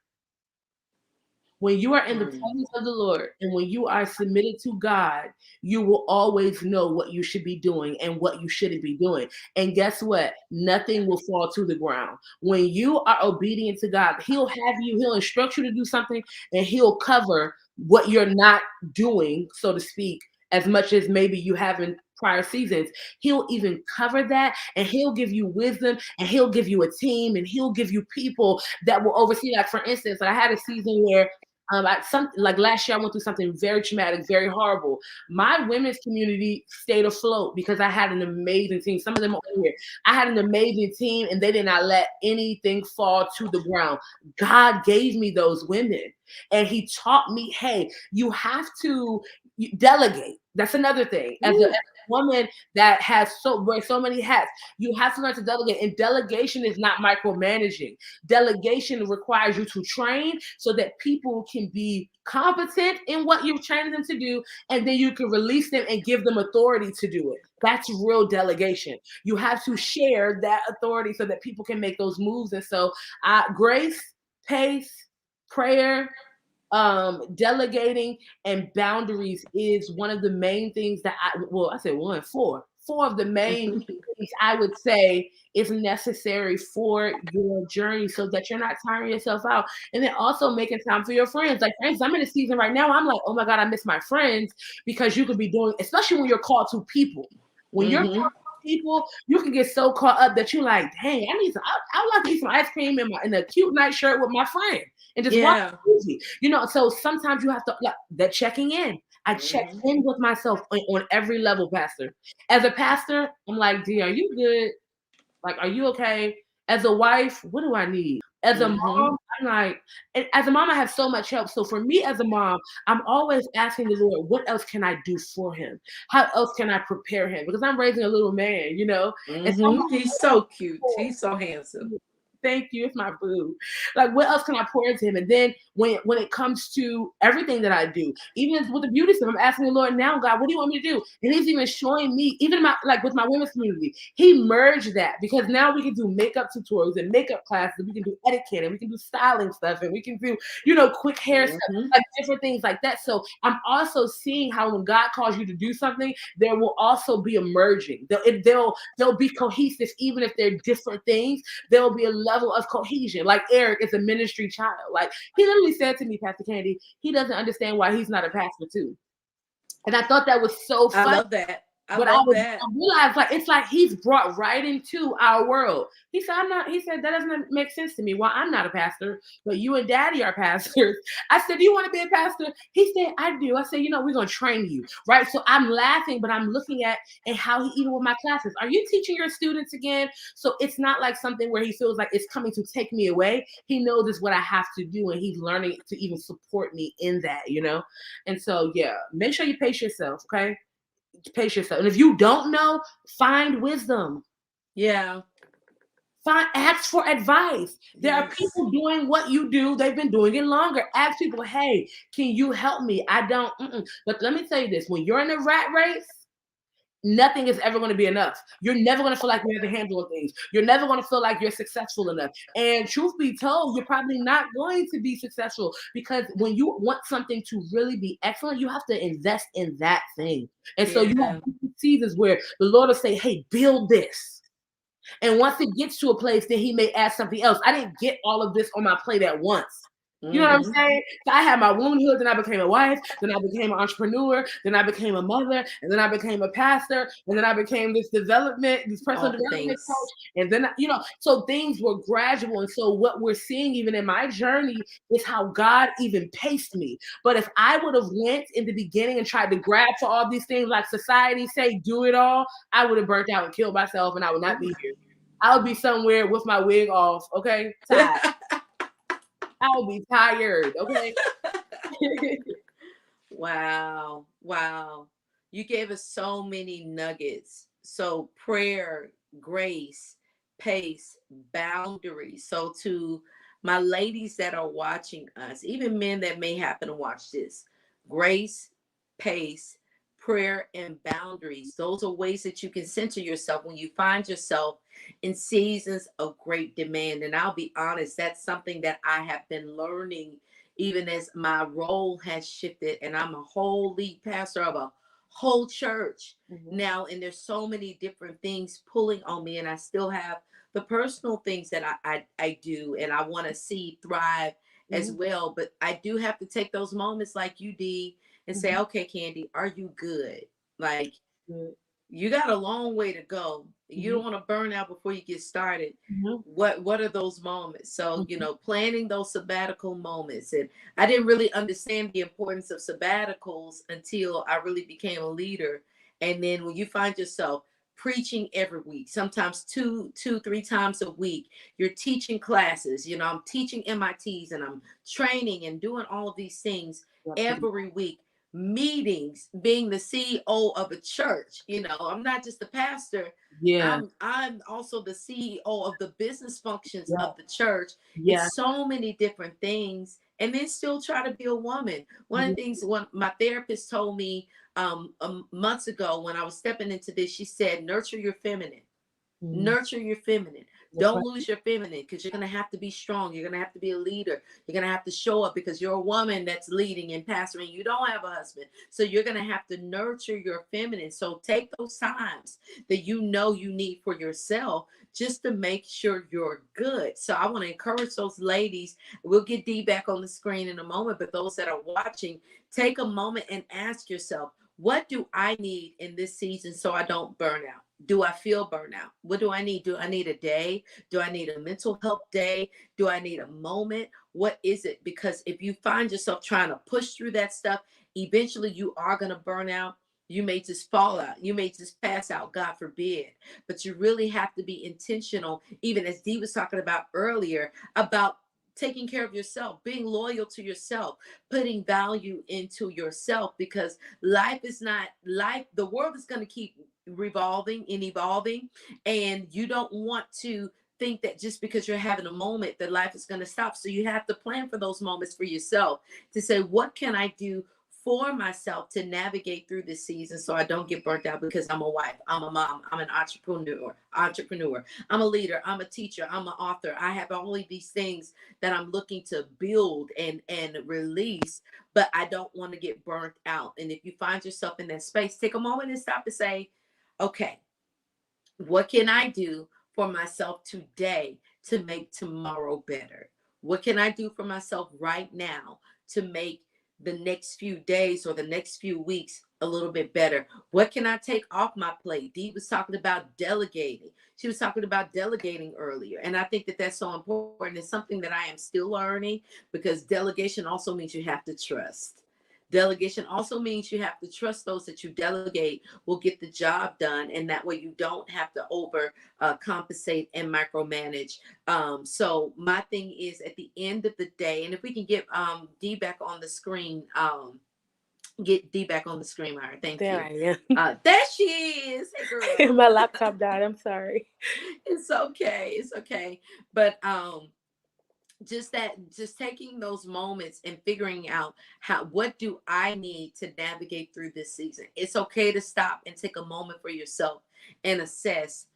When you are in the Mm-hmm. presence of the Lord and when you are submitted to God, you will always know what you should be doing and what you shouldn't be doing. And guess what? Nothing will fall to the ground. When you are obedient to God, He'll instruct you to do something and He'll cover what you're not doing, so to speak, as much as maybe you have in prior seasons. He'll even cover that and He'll give you wisdom and He'll give you a team and He'll give you people that will oversee. Like, for instance, I had a season where like last year, I went through something very traumatic, very horrible. My women's community stayed afloat because I had an amazing team. Some of them are on here. I had an amazing team, and they did not let anything fall to the ground. God gave me those women, and He taught me, hey, you have to delegate. That's another thing. As a woman that has wears so many hats, you have to learn to delegate. And delegation is not micromanaging. Delegation requires you to train so that people can be competent in what you've trained them to do, and then you can release them and give them authority to do it. That's real delegation. You have to share that authority so that people can make those moves. And so, grace, pace, prayer, delegating and boundaries is one of the main things that I said four of the main things I would say is necessary for your journey so that you're not tiring yourself out. And then also making time for your friends. Like, friends, I'm in a season right now, I'm like, oh my God, I miss my friends because you could be doing, especially when you're called to people. When you're called Mm-hmm. to people, you can get so caught up that you're like, dang, I would like to eat some ice cream in a cute night shirt with my friend and just watch Yeah. a movie. So sometimes you have to like that checking in. I check Hmm. in with myself on every level, Pastor. As a pastor, I'm like, D, are you good? Like, are you okay? As a wife, what do I need? As a Hmm. mom, I'm like, and as a mom, I have so much help. So for me as a mom, I'm always asking the Lord, what else can I do for him? How else can I prepare him? Because I'm raising a little man. And so Hmm. He's so cute. He's so handsome. thank you. It's my boo. Like, what else can I pour into him? And then when it comes to everything that I do, even with the beauty stuff, I'm asking the Lord now, God, what do you want me to do? And He's even showing me, even with my women's community, He merged that because now we can do makeup tutorials and makeup classes, and we can do etiquette, and we can do styling stuff, and we can do, quick hair stuff, Hmm. like different things like that. So I'm also seeing how when God calls you to do something, there will also be a merging. They'll be cohesive, even if they're different things. There will be a level of cohesion. Like Eric is a ministry child. Like he literally said to me, Pastor Candy, he doesn't understand why he's not a pastor too. And I thought that was so I funny. love that. I But love I that. realized like it's like he's brought right into our world. He said, I'm not, he said, that doesn't make sense to me. Well, I'm not a pastor, but you and daddy are pastors. I said, do you want to be a pastor? He said, I do. I said, we're gonna train you. Right. So I'm laughing, but I'm looking at and how he even with my classes. Are you teaching your students again? So it's not like something where he feels like it's coming to take me away. He knows it's what I have to do, and he's learning to even support me in that. And so yeah, make sure you pace yourself, okay? Pace yourself. And if you don't know, find wisdom. Yeah. Ask for advice. There are Yes. people doing what you do. They've been doing it longer. Ask people, hey, can you help me? I don't. But let me tell you this: when you're in a rat race, nothing is ever going to be enough. You're never going to feel like you have a handle on things. You're never going to feel like you're successful enough. And truth be told, you're probably not going to be successful because when you want something to really be excellent, you have to invest in that thing. And so you Yeah. have seasons where the Lord will say, hey, build this. And once it gets to a place, then he may add something else. I didn't get all of this on my plate at once. You know what I'm Hmm. saying? So I had my womanhood, then I became a wife, then I became an entrepreneur, then I became a mother, and then I became a pastor, and then I became this personal All the development coach. things. And then, so things were gradual. And so what we're seeing even in my journey is how God even paced me. But if I would have went in the beginning and tried to grab for all these things like society say, do it all, I would have burnt out and killed myself, and I would not be here. I would be somewhere with my wig off, okay? Tired. I would be tired, okay? Wow. Wow. You gave us so many nuggets. So, prayer, grace, pace, boundaries. So, to my ladies that are watching us, even men that may happen to watch this, grace, pace, prayer, and boundaries. Those are ways that you can center yourself when you find yourself in seasons of great demand. And I'll be honest, that's something that I have been learning even as my role has shifted and I'm a whole lead pastor of a whole church Mhm, now. And there's so many different things pulling on me, and I still have the personal things that I do and I want to see thrive as mhm, well. But I do have to take those moments like you did and say, mhm, okay, Candy, are you good? Like, mhm, you got a long way to go. You mhm, don't want to burn out before you get started. mhm, What are those moments? So, mhm, planning those sabbatical moments. And I didn't really understand the importance of sabbaticals until I really became a leader. And then when you find yourself preaching every week, sometimes two, 3 times a week, you're teaching classes. I'm teaching MITs and I'm training and doing all of these things absolutely. every week, meetings, being the CEO of a church. I'm not just the pastor. Yeah, I'm also the CEO of the business functions yeah, of the church. yeah, It's so many different things, and then still try to be a woman. One of mhm, the things when my therapist told me months ago when I was stepping into this, she said, "Nurture your feminine." mhm. Nurture your feminine. That's Don't right. lose your feminine, because you're going to have to be strong. You're going to have to be a leader. You're going to have to show up because you're a woman that's leading and pastoring. You don't have a husband. So you're going to have to nurture your feminine. So take those times that you need for yourself just to make sure you're good. So I want to encourage those ladies. We'll get Dee back on the screen in a moment, but those that are watching, take a moment and ask yourself, What do I need in this season so I don't burn out? Do I feel burnout? What do I need? Do I need a day? Do I need a mental health day? Do I need a moment? What is it? Because if you find yourself trying to push through that stuff, eventually you are going to burn out. You may just fall out. You may just pass out, God forbid. But you really have to be intentional, even as Dee was talking about earlier, about taking care of yourself, being loyal to yourself, putting value into yourself, because life is not life. The world is going to keep revolving and evolving, and you don't want to think that just because you're having a moment that life is going to stop. So you have to plan for those moments for yourself, to say, what can I do for myself to navigate through this season so I don't get burnt out, because I'm a wife, I'm a mom, I'm an entrepreneur, I'm a leader, I'm a teacher, I'm an author. I have all of these things that I'm looking to build and release, but I don't want to get burnt out. And if you find yourself in that space, take a moment and stop and say, okay, what can I do for myself today to make tomorrow better? What can I do for myself right now to make the next few days or the next few weeks a little bit better? What can I take off my plate? Dee was talking about delegating. She was talking about delegating earlier. And I think that that's so important. It's something that I am still learning, because delegation also means you have to trust. Delegation also means you have to trust those that you delegate will get the job done, and that way you don't have to over compensate and micromanage. So my thing is, at the end of the day, and if we can get D back on the screen, get D back on the screen, Myra. Thank There you. I There she is. Hey, am. girl. My laptop died. I'm sorry. It's okay. It's okay. But just taking those moments and figuring out, how what do I need to navigate through this season. It's okay to stop and take a moment for yourself and assess.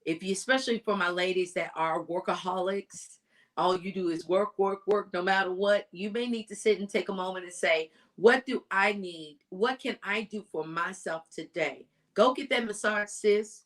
If you, especially for my ladies that are workaholics, all you do is work, work, work, no matter what, you may need to sit and take a moment and say, what do I need? What can I do for myself today? Go get that massage, sis.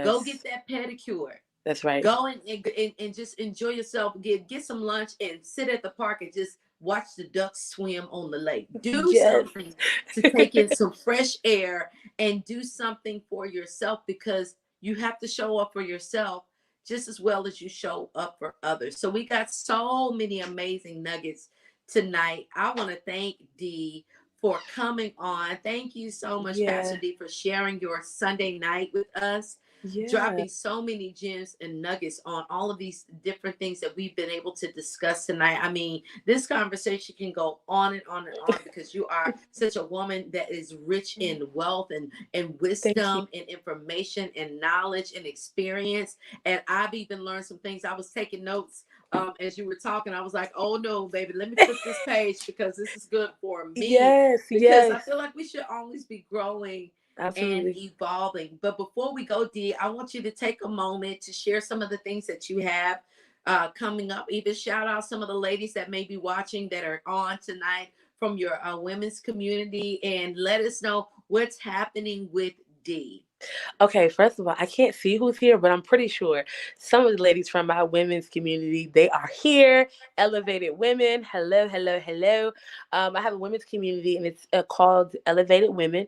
Go get Yes, that pedicure. that's right. Go and just enjoy yourself. Get some lunch and sit at the park and just watch the ducks swim on the lake. Do Yes. something to take in some fresh air and do something for yourself, because you have to show up for yourself just as well as you show up for others. So we got so many amazing nuggets tonight. I want to thank Dee for coming on. Thank you so much, Pastor Yeah. D, for sharing your Sunday night with us, Yeah. dropping so many gems and nuggets on all of these different things that we've been able to discuss tonight. I mean, this conversation can go on and on and on, because you are such a woman that is rich in wealth and Thank you. wisdom and information and knowledge and experience. And I've even learned some things. I was taking notes as you were talking. I was like, oh no, baby, let me flip this page, because this is good for me. Yes, Because I yes. feel like we should always be growing and Absolutely. evolving. But before we go, Dee, I want you to take a moment to share some of the things that you have coming up. Even shout out some of the ladies that may be watching that are on tonight from your women's community, and let us know what's happening with Dee. Okay, first of all, I can't see who's here, but I'm pretty sure some of the ladies from my women's community, they are here. Elevated Women. Hello, hello, hello. I have a women's community and it's called Elevated Women.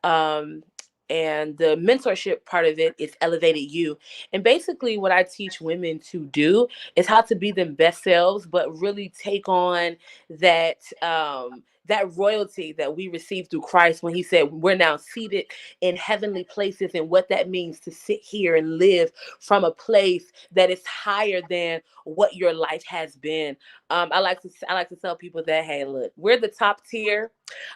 Um, and the mentorship part of it is Elevated You. And basically, what I teach women to do is how to be them best selves, but really take on that. That royalty that we received through Christ when he said we're now seated in heavenly places, and what that means to sit here and live from a place that is higher than what your life has been. I like to tell people that, hey, look, we're the top tier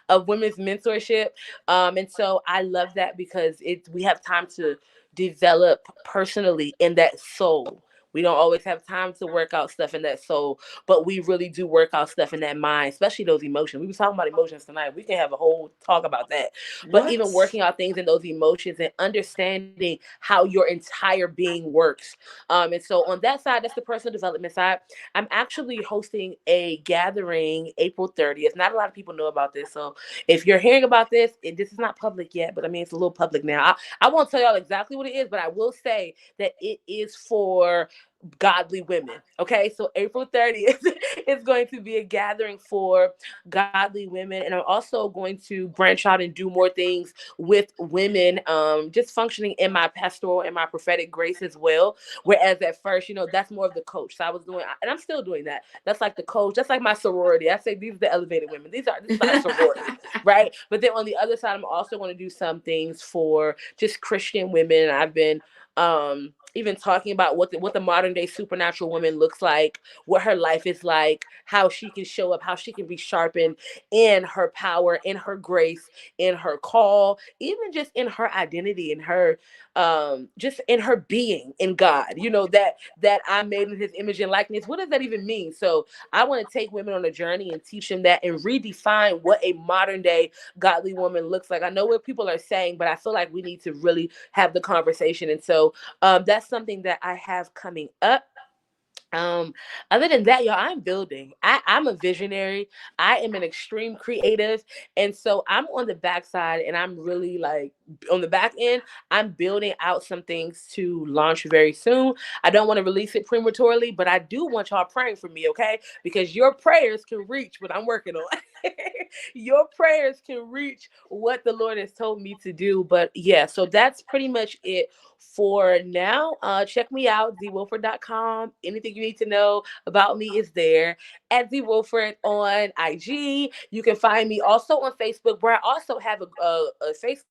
of women's mentorship, and so I love that because we have time to develop personally in that soul. We don't always have time to work out stuff in that soul, but we really do work out stuff in that mind, especially those emotions. We were talking about emotions tonight. We can have a whole talk about that. But even What? working out things in those emotions and understanding how your entire being works. And so on that side, that's the personal development side. I'm actually hosting a gathering April 30th. Not a lot of people know about this. So if you're hearing about this, this is not public yet, but I mean, it's a little public now. I won't tell y'all exactly what it is, but I will say that it is for godly women. Okay, so April 30th is going to be a gathering for godly women, and I'm also going to branch out and do more things with women, just functioning in my pastoral and my prophetic grace as well. Whereas at first, that's more of the coach. So I was doing, and I'm still doing that. That's like the coach. That's like my sorority. I say these are the elevated women. This is our sorority, right? But then on the other side, I'm also going to do some things for just Christian women. I've been even talking about what the modern day supernatural woman looks like, what her life is like, how she can show up, how she can be sharpened in her power, in her grace, in her call, even just in her identity, in her just in her being in God. That I'm made in his image and likeness. What does that even mean? So I want to take women on a journey and teach them that and redefine what a modern day godly woman looks like. I know what people are saying, but I feel like we need to really have the conversation. And so that's something that I have coming up. um Other than that, y'all, I'm building. I'm a visionary. I am an extreme creative, and so I'm on the backside, and I'm really like on the back end. I'm building out some things to launch very soon. I don't want to release it prematurely, but I do want y'all praying for me, okay? Because your prayers can reach what I'm working on. Your prayers can reach what the Lord has told me to do. But yeah, so that's pretty much it for now. Check me out, zwilford.com. Anything you need to know about me is there at zwilford on IG. You can find me also on Facebook, where I also have a Facebook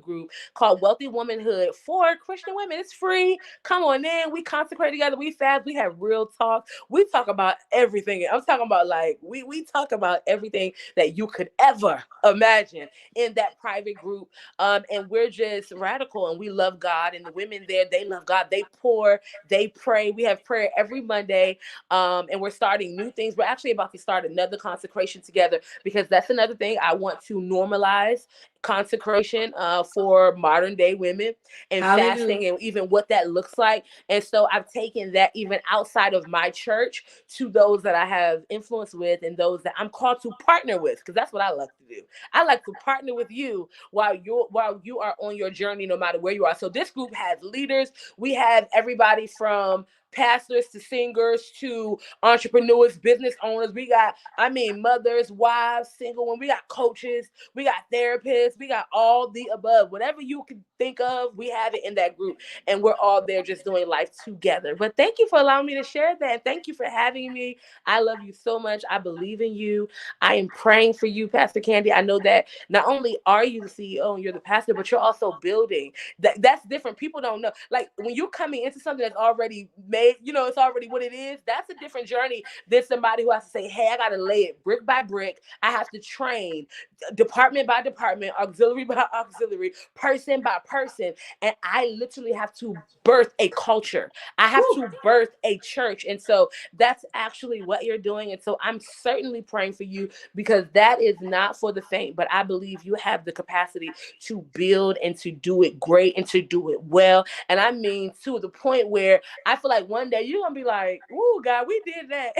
group called Wealthy Womanhood for Christian women. It's free. Come on in. We consecrate together. We fast. We have real talk. We talk about everything. I'm talking about, like, we talk about everything that you could ever imagine in that private group. And we're just radical, and we love God. And the women there, they love God. They pour, they pray. We have prayer every Monday. And we're starting new things. We're actually about to start another consecration together, because that's another thing I want to normalize: consecration for modern day women, and Hallelujah. fasting, and even what that looks like. And so I've taken that even outside of my church to those that I have influence with, and those that I'm called to partner with, because that's what I like to do. I like to partner with you while you are on your journey, no matter where you are. So this group has leaders. We have everybody from pastors to singers to entrepreneurs, business owners. We got, I mean, mothers, wives, single women. We got coaches, we got therapists, we got all the above. Whatever you can think of, we have it in that group. And we're all there just doing life together. But thank you for allowing me to share that. Thank you for having me. I love you so much. I believe in you. I am praying for you, Pastor Candy. I know that not only are you the CEO and you're the pastor, but you're also building. That's different. People don't know. Like, when you're coming into something that's already made, it's already what it is. That's a different journey than somebody who has to say, hey, I got to lay it brick by brick. I have to train department by department, auxiliary by auxiliary, person by person. And I literally have to birth a culture. I have Whew. to birth a church. And so that's actually what you're doing. And so I'm certainly praying for you, because that is not for the faint, but I believe you have the capacity to build and to do it great and to do it well. And I mean, to the point where I feel like one day you're going to be like, "Ooh, God, we did that."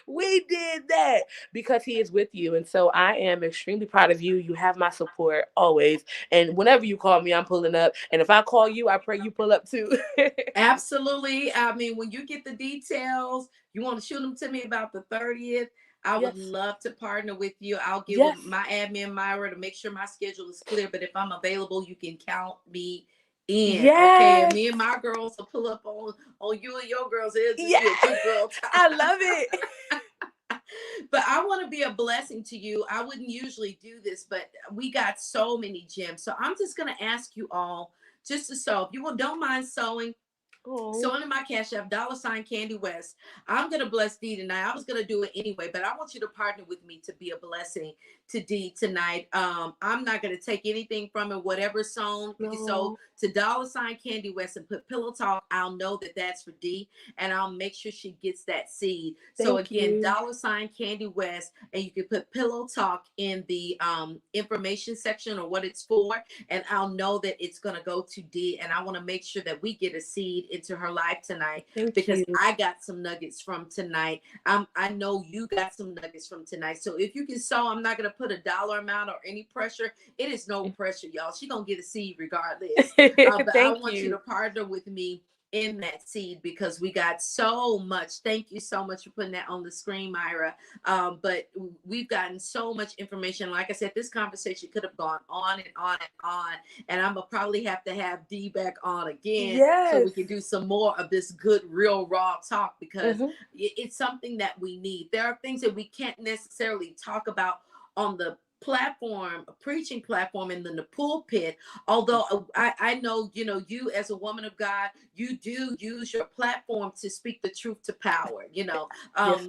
We did that, because he is with you. And so I am extremely proud of you. You have my support always. And whenever you call me, I'm pulling up. And if I call you, I pray you pull up too. Absolutely. I mean, when you get the details, you want to shoot them to me about the 30th. I would Yes. love to partner with you. I'll get with Yes. my admin Myra to make sure my schedule is clear. But if I'm available, you can count me in. Okay. And Yes. me and my girls will pull up on you and your girls. It'll just be a Yes. two girl I time. love it. But I want to be a blessing to you. I wouldn't usually do this, but we got so many gems. So I'm just gonna ask you all just to sew. If you don't mind sewing, Oh, so under my cash app, $ Candy West. I'm gonna bless Dee tonight. I was gonna do it anyway, but I want you to partner with me to be a blessing to Dee tonight. I'm not gonna take anything from it. Whatever sown, you can sow no. to Candy West and put Pillow Talk. I'll know that that's for Dee, and I'll make sure she gets that seed. So Thank again, you. Candy West, and you can put Pillow Talk in the information section or what it's for, and I'll know that it's gonna go to Dee, and I want to make sure that we get a seed into her life tonight, Thank because you. I got some nuggets from tonight. I know you got some nuggets from tonight. So if you can sow, I'm not gonna put a dollar amount or any pressure. It is no pressure, y'all. She gonna get a seed regardless. But I Thank want you you. to partner with me in that seed because we got so much. Thank you so much for putting that on the screen, Myra. But we've gotten so much information. Like I said, this conversation could have gone on and on and on. And I'm gonna probably have to have Dee back on again so we Yes. can do some more of this good, real, raw talk because Hmm. it's something that we need. There are things that we can't necessarily talk about on the platform, a preaching platform in the pulpit. Although I know, you as a woman of God, you do use your platform to speak the truth to power, Yes,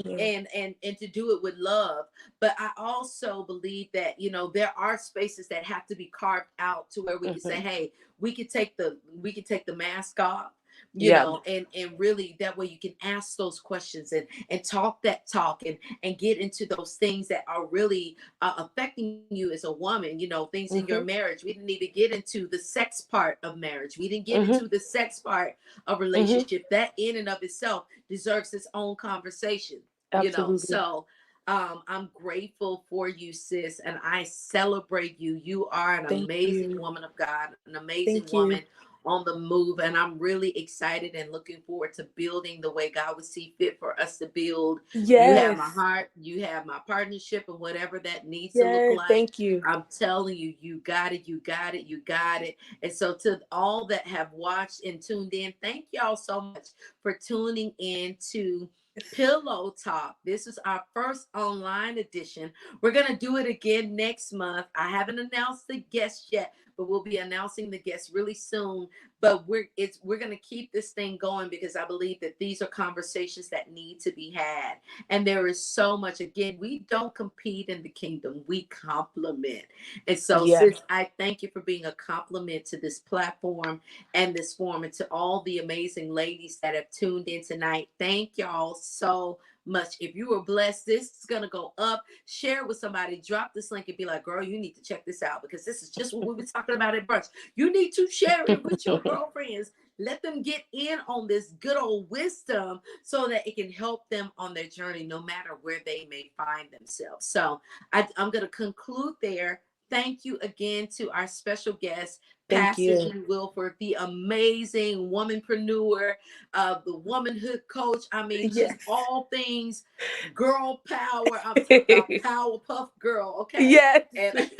ma'am. and to do it with love. But I also believe that, there are spaces that have to be carved out to where we can say, Hmm. hey, we can take the mask off, Yeah. and really that way you can ask those questions and talk that talk and get into those things that are really affecting you as a woman, things in your Hmm. marriage. We didn't even get into the sex part of marriage. We didn't get Hmm. into the sex part of Hmm. relationship. That in and of itself deserves its own conversation, Absolutely. so I'm grateful for you, sis, and I celebrate you. You are an Thank amazing you. woman of God, an amazing Thank woman you. on the move, and I'm really excited and looking forward to building the way God would see fit for us to build. You have my Yes. heart, you have my partnership, and whatever that needs to look Yes. like, Thank you. I'm telling you, you got it, you got it, you got it. And so to all that have watched and tuned in, thank y'all so much for tuning in to Pillow Talk. This is our first online edition. We're going to do it again next month. I haven't announced the guest yet, but we'll be announcing the guests really soon. But we're going to keep this thing going because I believe that these are conversations that need to be had. And there is so much. Again, we don't compete in the kingdom, we complement. And so, Yeah. sis, I thank you for being a compliment to this platform and this forum, and to all the amazing ladies that have tuned in tonight. Thank y'all so much. If you were blessed, this is gonna go up. Share it with somebody. Drop this link and be like, "Girl, you need to check this out because this is just what we were talking about at brunch." You need to share it with your girlfriends. Let them get in on this good old wisdom so that it can help them on their journey, no matter where they may find themselves. So I'm going to conclude there. Thank you again to our special guest, Thank Pastor you. D. Wilford, the amazing womanpreneur, the womanhood coach. I mean, just Yes. all things girl power. I'm talking about Powerpuff Girl, okay? Yes. And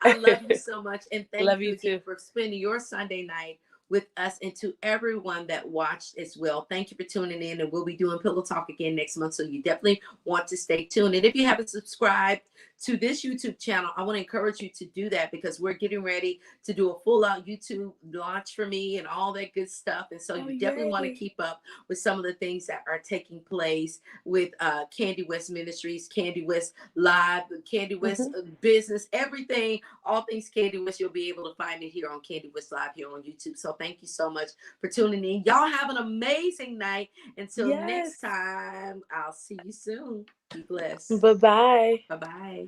I love you so much. And thank Love you you again too. for spending your Sunday night with us, and to everyone that watched as well. Thank you for tuning in, and we'll be doing Pillow Talk again next month. So you definitely want to stay tuned. And if you haven't subscribed to this YouTube channel, I want to encourage you to do that because we're getting ready to do a full out YouTube launch for me and all that good stuff. And so Oh, you definitely want to yay. keep up with some of the things that are taking place with Candy West Ministries, Candy West Live, Candy West Hmm. Business, everything, all things Candy West. You'll be able to find it here on Candy West Live here on YouTube. So thank you so much for tuning in. Y'all have an amazing night. Until Yes. next time, I'll see you soon. Be blessed. Bye bye. Bye bye.